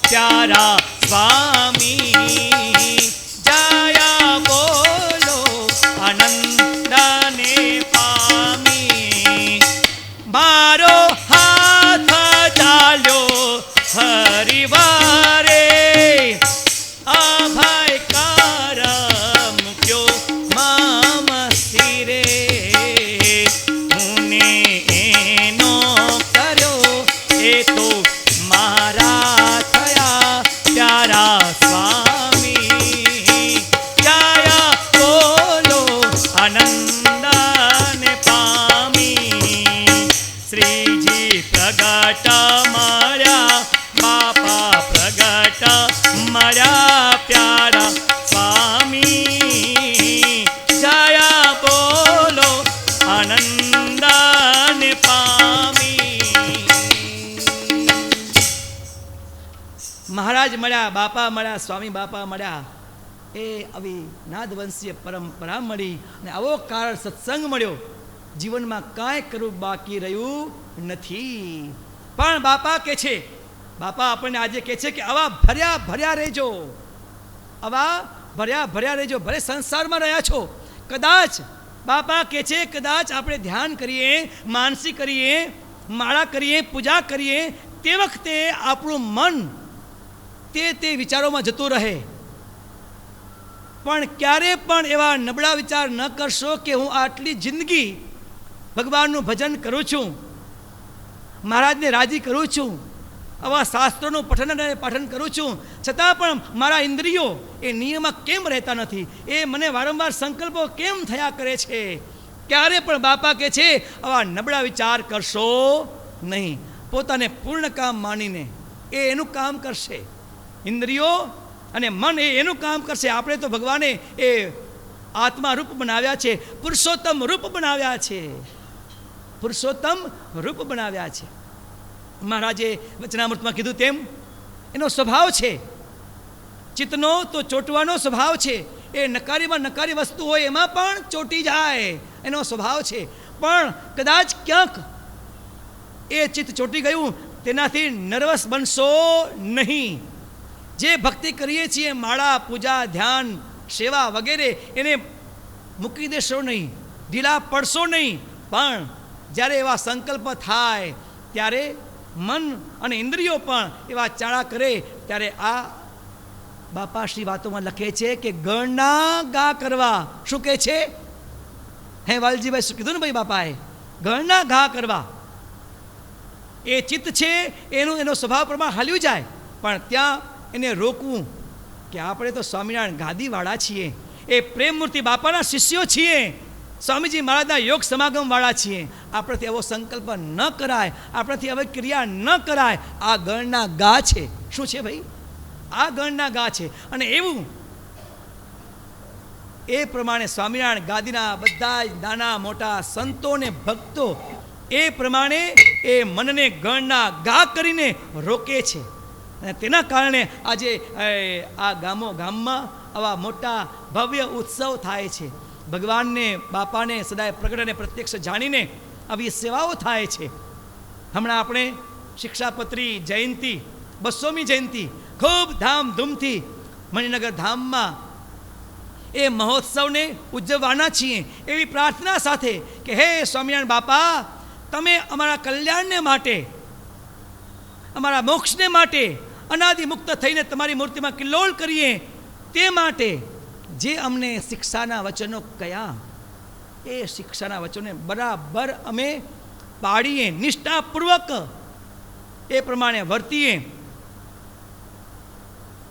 प्यारा स्वामी जया बोलो आनंद ने पामी मारो हाथ डालो हरिवारे अभय करम क्यों माम सिरे मुने एनो कर्यो ए तो मारा थया प्यारा स्वामी जया बोलो आनंद ने पामी श्रीजी प्रगट मारा बापा प्रगट मारा प्यारा स्वामी जया बोलो आनंद ने पामी महाराज मळ्या बापा मळ्या स्वामी बापा मळ्या ए આવી નાદવંશીય પરંપરા મળી અને આવો કાળ સત્સંગ મળ્યો જીવનમાં કાંઈ કરવું બાકી રહ્યું નથી પણ બાપા કહે છે બાપા આપણને આજે કહે છે કે આવા ભર્યા ભર્યા રહેજો આવા ભર્યા ભર્યા રહેજો ભલે સંસારમાં રહ્યા છો કદાચ બાપા કહે છે કદાચ આપણે ધ્યાન કરીએ માનસી કરીએ માળા કરીએ પૂજા કરીએ તે વખતે આપણું મન તે વિચારોમાં જતું રહે પણ ક્યારે પણ એવા નબળા વિચાર ન કરશો કે હું આટલી જિંદગી ભગવાનનું ભજન કરું છું મહારાજને રાજી કરું છું આવા શાસ્ત્રોનું પઠન અને પાઠન કરું છું છતાં પણ મારા ઇન્દ્રિયો એ નિયમમાં કેમ રહેતા નથી એ મને વારંવાર સંકલ્પો કેમ થયા કરે છે ક્યારે પણ બાપા કહે છે આવા નબળા વિચાર કરશો નહીં પોતાને પૂર્ણ કામ માનીને એ એનું કામ કરશે ઇન્દ્રિયો અને મન એ એનું કામ કરશે આપણે તો ભગવાને એ આત્મા રૂપ બનાવ્યા છે પુરુષોત્તમ રૂપ બનાવ્યા છે પુરુષોત્તમ રૂપ બનાવ્યા છે મહારાજે વચનામૃતમાં કીધું તેમ એનો સ્વભાવ છે ચિત્તનો તો ચોંટવાનો સ્વભાવ છે એ નકારીમાં નકારી વસ્તુ હોય એમાં પણ ચોંટી જાય એનો સ્વભાવ છે પણ કદાચ ક્યાંક એ ચિત્ત ચોંટી ગયું તેનાથી નર્વસ બનશો નહીં જે ભક્તિ કરીએ છીએ માળા પૂજા ધ્યાન સેવા વગેરે એને મૂકી દેશો નહીં ઢીલા પડશો નહીં પણ જ્યારે એવા સંકલ્પ થાય ત્યારે મન અને ઇન્દ્રિયો પણ એવા ચાળા કરે ત્યારે આ બાપાશ્રી વાતોમાં લખે છે કે ગણના ગા કરવા શું કહે છે હે વાલજીભાઈ શું કીધું ને ભાઈ બાપાએ ગણના ઘા કરવા એ ચિત્ત છે એનો સ્વભાવ પ્રમાણે હાલ્યું જાય પણ ત્યાં એને રોકવું કે આપણે તો સ્વામિનારાયણ ગાદીવાળા છીએ એ પ્રેમમૂર્તિ બાપાના શિષ્યો છીએ સ્વામીજી મહારાજના યોગ સમાગમવાળા છીએ આપણાથી એવો સંકલ્પ ન કરાય આપણાથી હવે ક્રિયા ન કરાય આ ગણના ગા છે શું છે ભાઈ આ ગણના ગા છે અને એવું એ પ્રમાણે સ્વામિનારાયણ ગાદીના બધા જ નાના મોટા સંતો ને ભક્તો એ પ્રમાણે એ મનને ગણના ગા કરીને રોકે છે અને તેના કારણે આજે આ ગામમાં આવા મોટા ભવ્ય ઉત્સવ થાય છે ભગવાનને બાપાને સદાય પ્રગટ અને પ્રત્યક્ષ જાણીને આવી સેવાઓ થાય છે હમણાં આપણે શિક્ષાપત્રી જયંતિ 200મી જયંતિ ખૂબ ધામધૂમથી મણિનગર ધામમાં એ મહોત્સવને ઉજવવાના છીએ એવી પ્રાર્થના સાથે કે હે સ્વામિનારાયણ બાપા તમે અમારા કલ્યાણને માટે અમારા મોક્ષને માટે અનાદિ મુક્ત થઈને તમારી મૂર્તિમાં કિલ્લોળ કરીએ તે માટે જે અમને શિક્ષાના વચનો કયા એ શિક્ષાના વચનોને બરાબર અમે પાડીએ નિષ્ઠાપૂર્વક એ પ્રમાણે વર્તીએ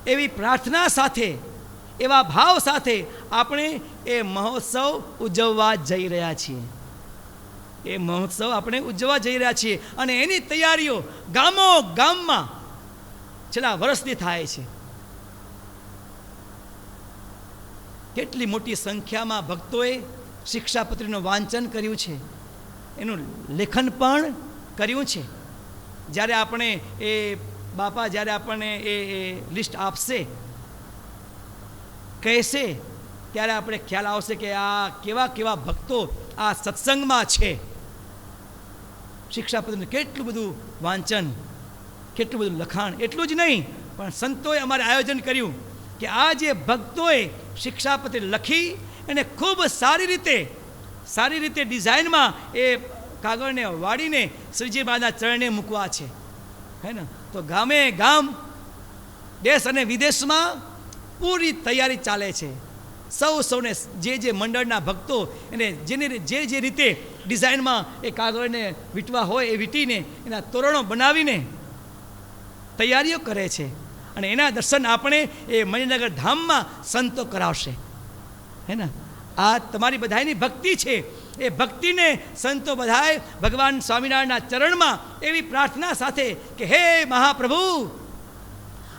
એવી પ્રાર્થના સાથે એવા ભાવ સાથે આપણે એ મહોત્સવ ઉજવવા જઈ રહ્યા છીએ એ મહોત્સવ આપણે ઉજવવા જઈ રહ્યા છીએ અને એની તૈયારીઓ ગામો ગામમાં છેલ્લા વર્ષથી થાય છે કેટલી મોટી સંખ્યામાં ભક્તોએ શિક્ષાપત્રીનું વાંચન કર્યું છે એનું લેખન પણ કર્યું છે જ્યારે આપણે એ બાપા જ્યારે આપણને એ લિસ્ટ આપશે કહેશે ત્યારે આપણે ખ્યાલ આવશે કે આ કેવા કેવા ભક્તો આ સત્સંગમાં છે શિક્ષાપત્રીનું કેટલું બધું વાંચન, કેટલું બધું લખાણ. એટલું જ નહીં, પણ સંતોએ અમારે આયોજન કર્યું કે આ જે ભક્તોએ શિક્ષાપત્રી લખી એને ખૂબ સારી રીતે ડિઝાઇનમાં એ કાગળને વાળીને શ્રીજી મહારાજના ચરણે મૂકવા છે, હે ને. તો ગામે ગામ, દેશ અને વિદેશમાં પૂરી તૈયારી ચાલે છે. સૌને જે મંડળના ભક્તો એને જે રીતે ડિઝાઇનમાં એ કાગળને વીંટવા હોય એ વીંટીને એના તોરણો બનાવીને તૈયારીઓ કરે છે. અને એના દર્શન આપણે એ મણિનગર ધામમાં સંતો કરાવશે, હે ને. આ તમારી બધાની ભક્તિ છે. એ ભક્તિને સંતો બધાએ ભગવાન સ્વામિનારાયણના ચરણમાં એવી પ્રાર્થના સાથે કે હે મહાપ્રભુ,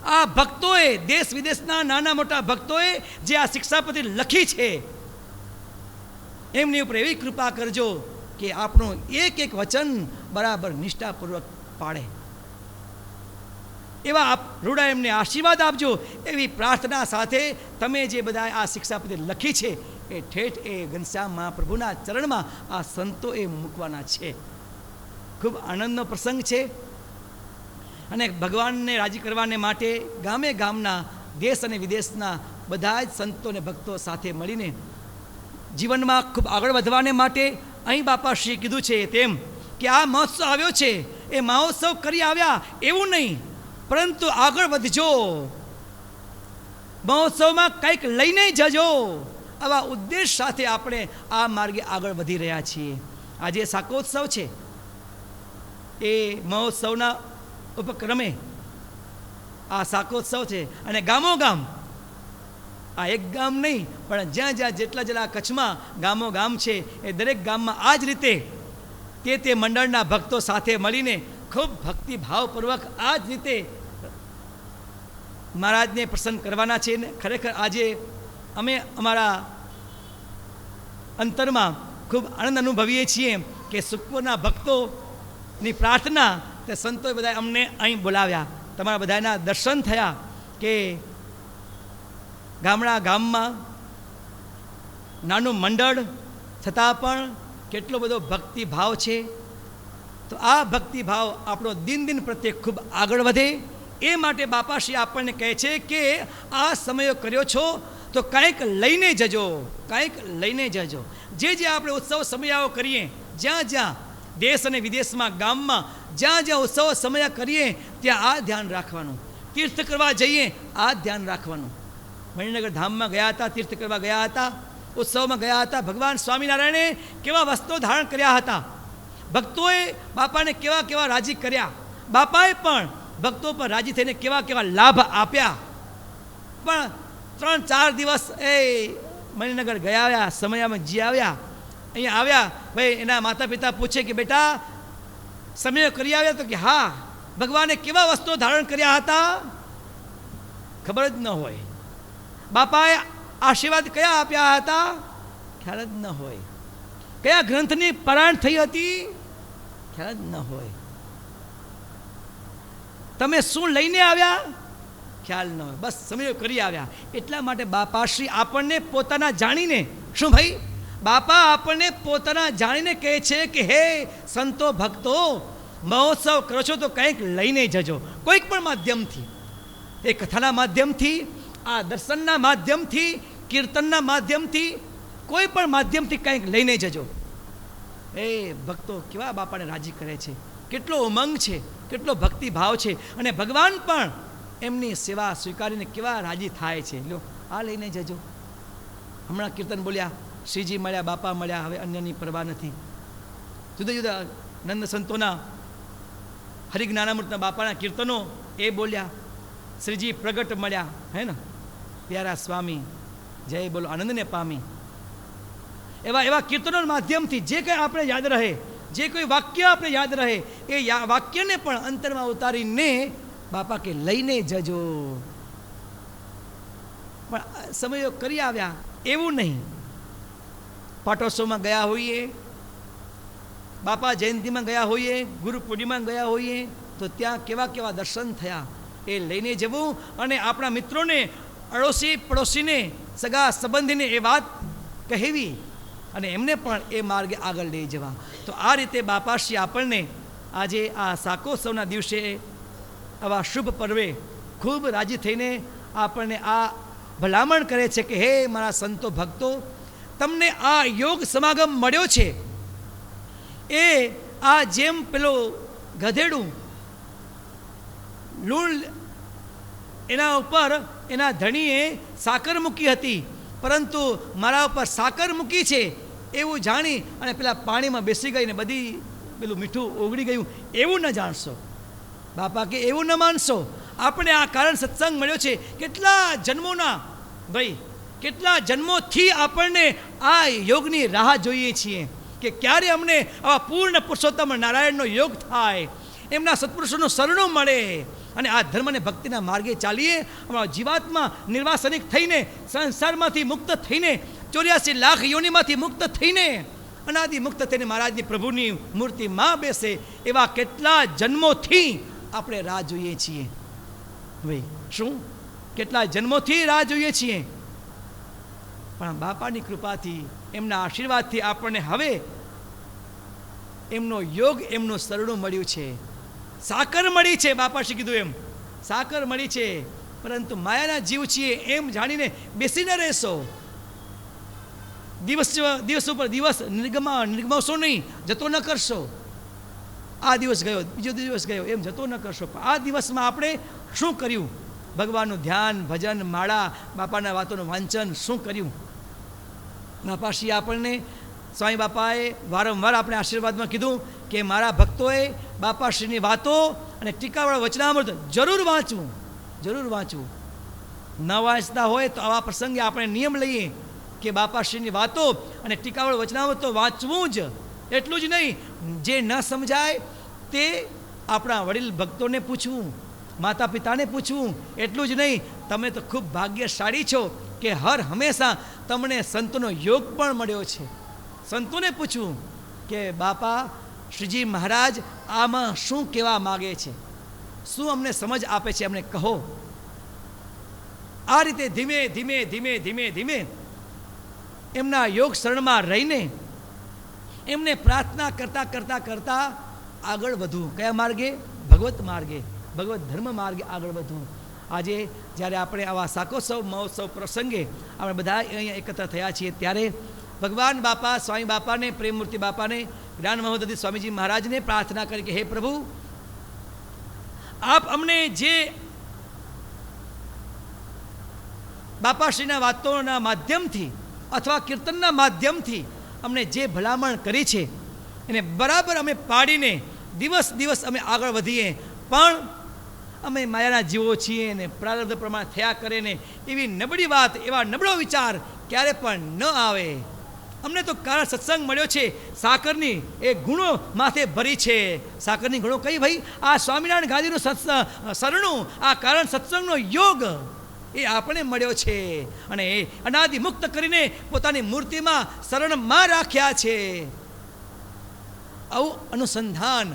આ ભક્તોએ, દેશ વિદેશના નાના મોટા ભક્તોએ જે આ શિક્ષાપત્રી લખી છે એમની ઉપર એવી કૃપા કરજો કે આપણું એક એક વચન બરાબર નિષ્ઠાપૂર્વક પાડે. એવા રૂડા એમને આશીર્વાદ આપજો. એવી પ્રાર્થના સાથે તમે જે બધા આ શિક્ષાપત્રી લખી છે એ ઠેઠ એ ઘનશ્યામ મહાપ્રભુના ચરણમાં આ સંતો એ મૂકવાના છે. ખૂબ આનંદનો પ્રસંગ છે. અને ભગવાનને રાજી કરવાને માટે ગામે ગામના, દેશ અને વિદેશના બધા જ સંતો અને ભક્તો સાથે મળીને જીવનમાં ખૂબ આગળ વધવાને માટે અહીં બાપાશ્રીએ કીધું છે તેમ કે આ મહોત્સવ આવ્યો છે એ મહોત્સવ કરી આવ્યા એવું નહીં, પરંતુ આગળ વધજો, મહોત્સવમાં કંઈક લઈને જજો. આવા ઉદ્દેશ સાથે આપણે આ માર્ગે આગળ વધી રહ્યા છીએ. આજે શાકોત્સવ છે, એ મહોત્સવના ઉપક્રમે આ શાકોત્સવ છે. અને ગામો ગામ, આ એક ગામ નહીં પણ જ્યાં જેટલા કચ્છમાં ગામો ગામ છે એ દરેક ગામમાં આ જ રીતે તે મંડળના ભક્તો સાથે મળીને ખૂબ ભક્તિભાવપૂર્વક આ જ રીતે મહારાજને પ્રસન્ન કરવાના છે. ને ખરેખર આજે અમે અમારા અંતરમાં ખૂબ આનંદ અનુભવીએ છીએ કે સુખપુરના ભક્તોની પ્રાર્થના તે સંતોએ બધા અમને અહીં બોલાવ્યા. તમારા બધાના દર્શન થયા કે ગામમાં નાનું મંડળ છતાં પણ કેટલો બધો ભક્તિભાવ છે. તો આ ભક્તિભાવ આપણો દિન પ્રત્યે ખૂબ આગળ વધે એ માટે બાપાશ્રી આપણને કહે છે કે આ સમયો કર્યો છો તો કંઈક લઈને જજો, કંઈક લઈને જજો. જે આપણે ઉત્સવ સમયાઓ કરીએ, જ્યાં દેશ અને વિદેશમાં, ગામમાં જ્યાં ઉત્સવ સમયા કરીએ ત્યાં આ ધ્યાન રાખવાનું. તીર્થ કરવા જઈએ આ ધ્યાન રાખવાનું. મણિનગર ધામમાં ગયા હતા, તીર્થ કરવા ગયા હતા, ઉત્સવમાં ગયા હતા. ભગવાન સ્વામિનારાયણે કેવા વસ્ત્રો ધારણ કર્યા હતા, ભક્તોએ બાપાને કેવા રાજી કર્યા, બાપાએ પણ ભક્તો પર રાજી થઈને કેવા લાભ આપ્યા. પણ 3-4 દિવસ એ મણિનગર ગયા આવ્યા, સમયામાં જી આવ્યા, અહીંયા આવ્યા. ભાઈ એના માતા પિતા પૂછે કે બેટા સમય કરી આવ્યા? તો કે હા. ભગવાને કેવા વસ્ત્રો ધારણ કર્યા હતા ખબર જ ન હોય. બાપાએ આશીર્વાદ કયા આપ્યા હતા ખ્યાલ જ ન હોય. કયા ગ્રંથની પારાયણ થઈ હતી ખ્યાલ જ ન હોય. તમે શું લઈને આવ્યા ખ્યાલ ન હોય. બસ સમય કરી આવ્યા. એટલા માટે બાપાશ્રી આપણને પોતાના જાણીને, શું ભાઈ, બાપા આપણને પોતાના જાણીને કહે છે કે હે સંતો ભક્તો, મહોત્સવ કરો છો તો કંઈક લઈને જજો. કોઈક પણ માધ્યમથી, એ કથાના માધ્યમથી, આ દર્શનના માધ્યમથી, કીર્તનના માધ્યમથી, કોઈ પણ માધ્યમથી કંઈક લઈને જજો. એ ભક્તો કેવા બાપાને રાજી કરે છે, કેટલો ઉમંગ છે, કેટલો ભક્તિભાવ છે. અને ભગવાન પણ એમની સેવા સ્વીકારીને કેવા રાજી થાય છે. લો આ લઈને જજો. હમણાં કીર્તન બોલ્યા, શ્રીજી મળ્યા, બાપા મળ્યા, હવે અન્યની પરવા નથી. જુદા જુદા નંદ સંતોના, હરિજ્ઞાનામૃતના બાપાના કીર્તનો એ બોલ્યા. શ્રીજી પ્રગટ મળ્યા, હે ને, પ્યારા સ્વામી જય બોલો આનંદને પામી. એવા કીર્તનોના માધ્યમથી જે કંઈ આપણે યાદ રહે, જે કોઈ વાક્ય આપણે યાદ રહે, એ વાક્યને પણ અંતરમાં ઉતારીને બાપા કે લઈને જજો. પણ સમયો કરી આવ્યા એવું નહીં. પાટોત્સવમાં ગયા હોઈએ, બાપા જયંતિમાં ગયા હોઈએ, ગુરુ પૂર્ણિમામાં ગયા હોઈએ, તો ત્યાં કેવા દર્શન થયા એ લઈને જવું. અને આપણા મિત્રોને, અડોશી પડોશીને, સગા સંબંધીને એ વાત કહેવી અને એમને પણ એ માર્ગે આગળ લઈ જવા. તો આ રીતે બાપાશ્રી આપણને આજે આ શાકોત્સવના દિવસે આવા શુભ પર્વે ખૂબ રાજી થઈને આપણને આ ભલામણ કરે છે કે હે મારા સંતો ભક્તો, તમને આ યોગ સમાગમ મળ્યો છે એ આ જેમ પેલો ગધેડું લૂણ એના ઉપર એના ધણીએ સાકર મૂકી હતી, પરંતુ મારા ઉપર સાકર મૂકી છે એવું જાણી અને પેલા પાણીમાં બેસી ગઈને બધી પેલું મીઠું ઓગળી ગયું એવું ન જાણશો. બાપા કે એવું ન માનશો. આપણે આ કારણ સત્સંગ મળ્યો છે. કેટલા જન્મોના ભાઈ, કેટલા જન્મોથી આપણને આ યોગની રાહ જોઈએ છીએ કે ક્યારે અમને આવા પૂર્ણ પુરુષોત્તમ નારાયણનો યોગ થાય, એમના સત્પુરુષોનું શરણું મળે અને આ ધર્મ અને ભક્તિના માર્ગે ચાલીએ. અમારા જીવાત્મા નિર્વાસનિક થઈને, સંસારમાંથી મુક્ત થઈને, 84 લાખ યોનિમાંથી મુક્ત થઈને, અનાદિ મુક્ત થઈને મહારાજની પ્રભુની મૂર્તિમાં બેસે એવા કેટલા જન્મોથી આપણે રાહ જોઈએ છીએ. ભાઈ શું કેટલા જન્મોથી રાહ જોઈએ છીએ, પણ બાપાની કૃપાથી, એમના આશીર્વાદથી આપણને હવે એમનો યોગ, એમનું શરણું મળ્યું છે. સાકર મળી છે, બાપાશ્રી કીધું એમ સાકર મળી છે, પરંતુ માયાના જીવ છીએ એમ જાણીને બેસી ન રહેશો. દિવસ ઉપર દિવસ નિર્ગમાવશો નહીં, જતો ન કરશો. આ દિવસ ગયો, બીજો દિવસ ગયો એમ જતો ન કરશો. આ દિવસમાં આપણે શું કર્યું? ભગવાનનું ધ્યાન, ભજન, માળા, બાપાના વાતોનું વાંચન શું કર્યું? બાપાશ્રી આપણને, સ્વામી બાપાએ વારંવાર આપણે આશીર્વાદમાં કીધું કે મારા ભક્તોએ બાપાશ્રીની વાતો અને ટીકાવાળા વચનામૃત જરૂર વાંચવું, જરૂર વાંચવું. ન વાંચતા હોય તો આવા પ્રસંગે આપણે નિયમ લઈએ કે બાપાશ્રીની વાતો અને ટીકાવાળા વચનામૃત તો વાંચવું જ. એટલું જ નહીં, જે ન સમજાય તે આપણા વડીલ ભક્તોને પૂછવું, માતા પિતાને પૂછવું. એટલું જ નહીં, તમે તો ખૂબ ભાગ્યશાળી છો કે હર હંમેશા તમને સંતોનો યોગ પણ મળ્યો છે. સંતોને પૂછવું કે બાપા શ્રીજી મહારાજ આમાં શું કહેવા માગે છે, શું અમને સમજ આપે છે, અમને કહો. આ રીતે ધીમે ધીમે ધીમે ધીમે ધીમે એમના યોગ શરણમાં રહીને એમને પ્રાર્થના કરતાં કરતાં કરતાં આગળ વધવું. કયા માર્ગે? ભગવત માર્ગે, ભગવત ધર્મ માર્ગે આગળ વધવું. આજે જ્યારે આપણે આવા શાકોત્સવ મહોત્સવ પ્રસંગે આપણે બધા અહીંયા એકત્ર થયા છીએ, ત્યારે ભગવાન બાપા, સ્વામી બાપાને, પ્રેમમૂર્તિ બાપાને, જ્ઞાન મહોદધિ સ્વામીજી મહારાજને પ્રાર્થના કરી કે હે પ્રભુ, આપ અમને જે બાપાશ્રીના વાતોના માધ્યમથી અથવા કીર્તનના માધ્યમથી અમને જે ભલામણ કરી છે એને બરાબર અમે પાડીને દિવસ દિવસ અમે આગળ વધીએ. પણ અમે માયાના જીવો છીએ ને પ્રારબ્ધ પ્રમાણે થયા કરે ને એવી નબળી વાત, એવા નબળો વિચાર ક્યારે પણ ન આવે. અમને તો કારણ સત્સંગ મળ્યો છે, સાકરની એ ગુણો માથે ભરી છે. સાકરની ગુણો કઈ ભાઈ? આ સ્વામિનારાયણ ગાદીનું શરણું, આ કારણ સત્સંગનો યોગ એ આપણે મળ્યો છે અને એ અનાદિ મુક્ત કરીને પોતાની મૂર્તિમાં શરણમાં રાખ્યા છે. આવું અનુસંધાન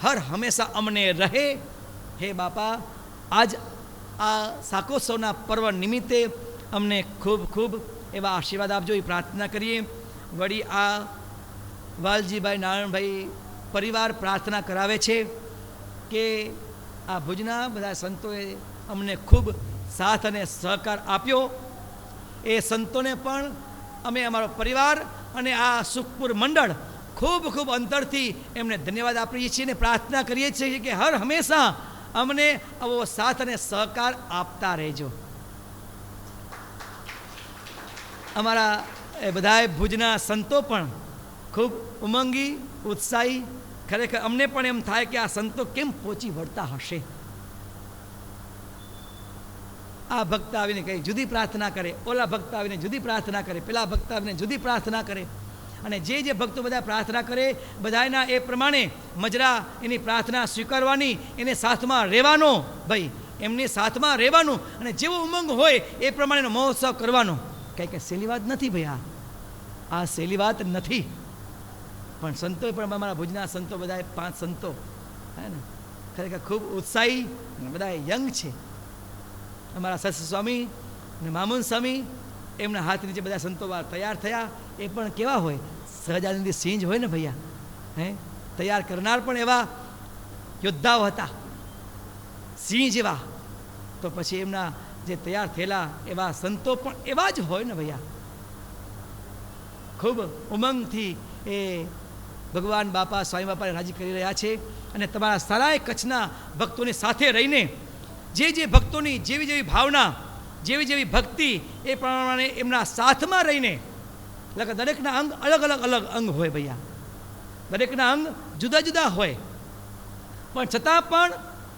હર હંમેશા અમને રહે. હે બાપા, આજ આ શાકોત્સવના પર્વ નિમિત્તે અમને ખૂબ ખૂબ એવા આશીર્વાદ આપજો એ પ્રાર્થના કરીએ. વળી આ વાલજીભાઈ, નારાયણભાઈ પરિવાર પ્રાર્થના કરાવે છે કે આ ભુજના બધા સંતોએ અમને ખૂબ સાથ અને સહકાર આપ્યો. એ સંતોને પણ અમે, અમારો પરિવાર અને આ સુખપુર મંડળ ખૂબ ખૂબ અંતરથી એમને ધન્યવાદ આપીએ છીએ અને પ્રાર્થના કરીએ છીએ કે હર હંમેશા અમને આવો સાથ અને સહકાર આપતા રહેજો. અમારા એ બધાએ ભુજના સંતો પણ ખૂબ ઉમંગી, ઉત્સાહી. ખરેખર અમને પણ એમ થાય કે આ સંતો કેમ પહોંચી વળતા હશે. આ ભક્ત આવીને કંઈ જુદી પ્રાર્થના કરે, ઓલા ભક્ત આવીને જુદી પ્રાર્થના કરે, પેલા ભક્ત આવીને જુદી પ્રાર્થના કરે, અને જે ભક્તો બધા પ્રાર્થના કરે બધાના એ પ્રમાણે મજરા એની પ્રાર્થના સ્વીકારવાની, એને સાથમાં રહેવાનો. ભાઈ એમની સાથમાં રહેવાનું અને જેવો ઉમંગ હોય એ પ્રમાણેનો મહોત્સવ કરવાનો. કંઈ સહેલી વાત નથી ભાઈ, આ સહેલી વાત નથી. પણ સંતોએ પણ, અમારા ભુજના સંતો બધા 5 સંતો હે ને, ખરેખર ખૂબ ઉત્સાહી બધા યંગ છે. અમારા સસ સ્વામી અને મામુન સ્વામી, એમના હાથ નીચે બધા સંતો તૈયાર થયા. એ પણ કેવા હોય? સહજાનંદી સિંહ હોય ને ભૈયા, હે તૈયાર કરનાર પણ એવા યોદ્ધાઓ હતા, સિંહ જેવા, તો પછી એમના જે તૈયાર થયેલા એવા સંતો પણ એવા જ હોય ને ભૈયા. ખૂબ ઉમંગથી એ ભગવાન બાપા સ્વામી બાપાને રાજી કરી રહ્યા છે. અને તમારા સારાય કચ્છના ભક્તોની સાથે રહીને જે ભક્તોની જેવી જેવી ભાવના, જેવી જેવી ભક્તિ, એ પ્રમાણે એમના સાથમાં રહીને, એટલે દરેકના અંગ અલગ અંગ હોય ભૈયા, દરેકના અંગ જુદા જુદા હોય, પણ છતાં પણ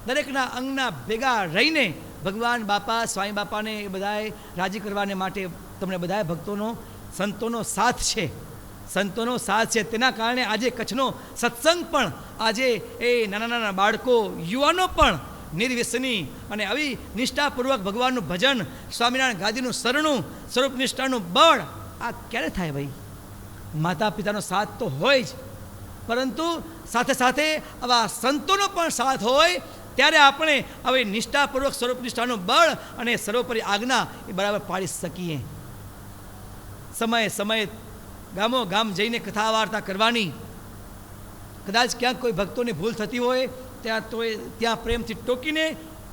દરેકના અંગના ભેગા રહીને ભગવાન બાપા સ્વામી બાપાને એ બધાએ રાજી કરવાને માટે તમને બધા ભક્તોનો, સંતોનો સાથ છે, સંતોનો સાથ છે. તેના કારણે આજે કચ્છનો સત્સંગ પણ, આજે એ નાના નાના બાળકો, યુવાનો પણ નિર્વ્યસની અને આવી નિષ્ઠાપૂર્વક ભગવાનનું ભજન, સ્વામિનારાયણ ગાદીનું શરણું, સ્વરૂપ નિષ્ઠાનું બળ, આ ક્યારે થાય ભાઈ? માતા પિતાનો સાથ તો હોય જ, પરંતુ સાથે સાથે આવા સંતોનો પણ સાથ હોય ત્યારે આપણે હવે નિષ્ઠાપૂર્વક સ્વરૂપ નિષ્ઠાનું બળ અને સર્વોપરી આજ્ઞા એ બરાબર પાડી શકીએ. સમયે સમયે ગામો ગામ જઈને કથા વાર્તા કરવાની. કદાચ ક્યાંક કોઈ ભક્તોની ભૂલ થતી હોય ત્યાં પ્રેમથી ટોકીને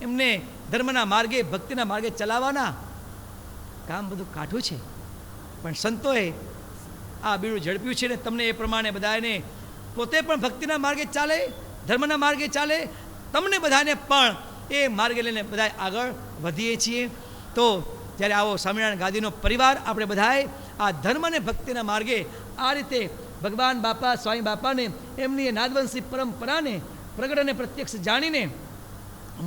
એમને ધર્મના માર્ગે, ભક્તિના માર્ગે ચલાવવાના. કામ બધું કાઠું છે, પણ સંતોએ આ બીડું ઝડપ્યું છે ને તમને એ પ્રમાણે બધાને પોતે પણ ભક્તિના માર્ગે ચાલે, ધર્મના માર્ગે ચાલે, તમને બધાને પણ એ માર્ગે લઈને બધા આગળ વધીએ છીએ. તો જ્યારે આવો સ્વામિનારાયણ ગાદીનો પરિવાર આપણે બધાએ આ ધર્મ અને ભક્તિના માર્ગે આ રીતે ભગવાન બાપા સ્વામી બાપાને એમની નાદવંશી પરંપરાને પ્રગટ અને પ્રત્યક્ષ જાણીને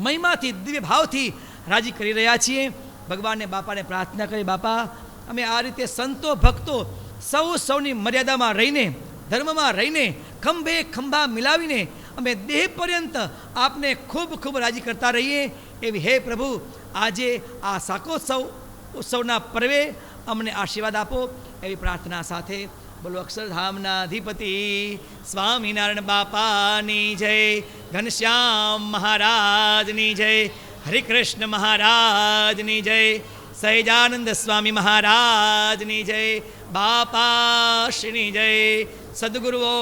મહિમાથી, દિવ્ય ભાવથી રાજી કરી રહ્યા છીએ. ભગવાનને બાપાને પ્રાર્થના કરી, બાપા અમે આ રીતે સંતો ભક્તો સૌની મર્યાદામાં રહીને, ધર્મમાં રહીને, ખંભે ખંભા મિલાવીને અમે દેહ પર્યંત આપને ખૂબ ખૂબ રાજી કરતા રહીએ એવી હે પ્રભુ આજે આ શાકોત્સવ ઉત્સવના પર્વે અમને આશીર્વાદ આપો એવી પ્રાર્થના સાથે બોલો અક્ષરધામના અધિપતિ સ્વામિનારાયણ બાપાની જય, ઘનશ્યામ મહારાજની જય, હરિકૃષ્ણ મહારાજની જય, સહેજાનંદ સ્વામી મહારાજની જય, બાપાશ્રીની જય, સદગુરુઓ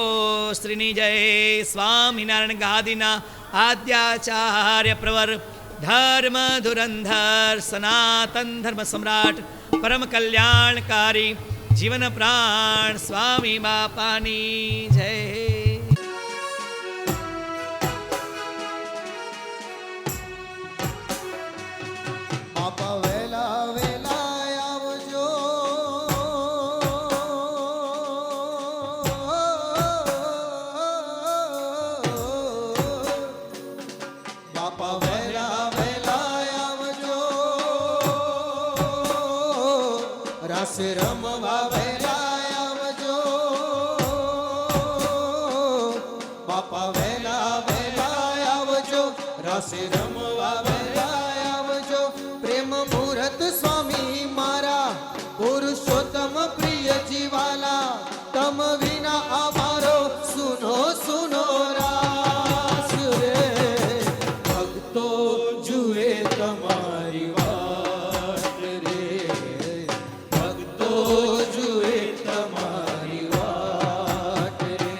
શ્રીની જય. સ્વામિનારાયણ ગાદીના આદ્યાચાર્ય પ્રવર, ધર્મ ધુરંધર, સનાતન ધર્મ સમ્રાટ, પરમ કલ્યાણકારી, જીવન પ્રાણ સ્વામી બાપાની જય. બાપા વેલા વેલા આવજો, બાપા વેલા વેલા આવજો, રાસ રમવા વેલા આવજો, બાપા વેલા વેલા આવજો, રાસ રમવા વેલા આવજો. પ્રેમ મુહૂર્ત સ્વામી મારા પુરુષોત્તમ પ્રિય જીવાલા, તમ વિના અમારો સુનો સુનો રાસ રે. ભક્તો જુએ તમારી વાત રે, ભક્તો જુએ તમારી વાત રે.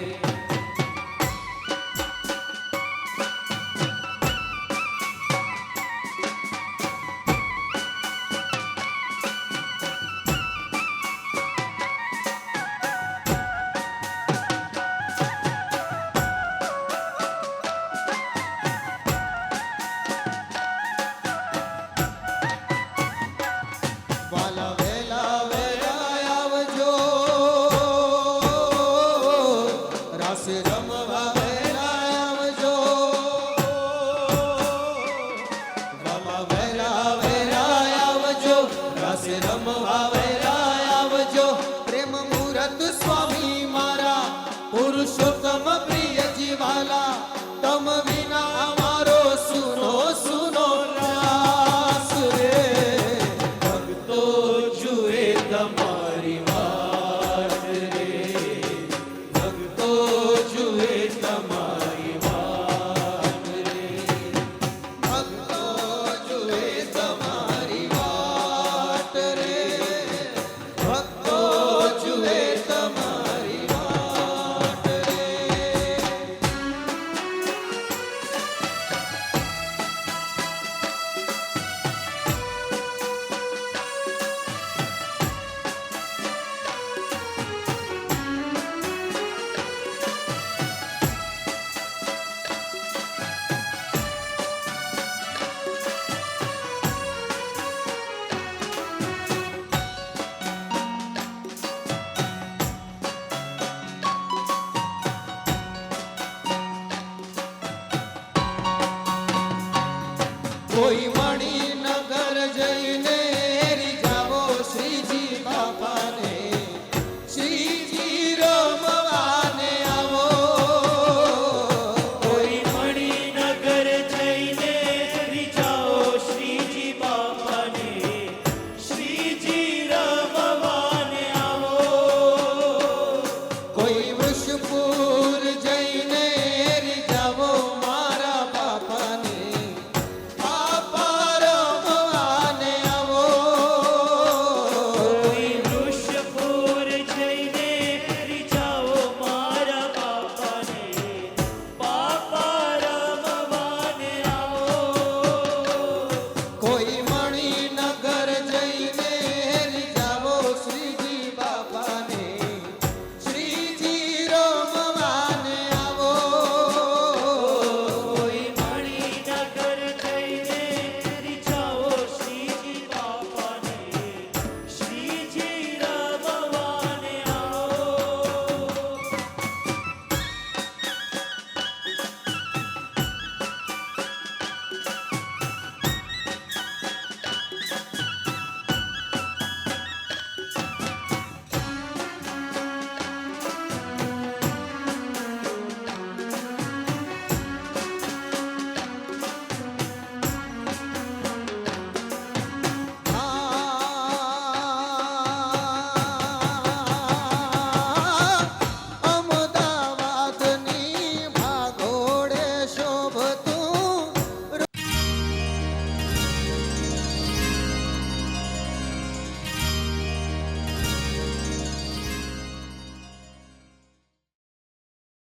કોઈ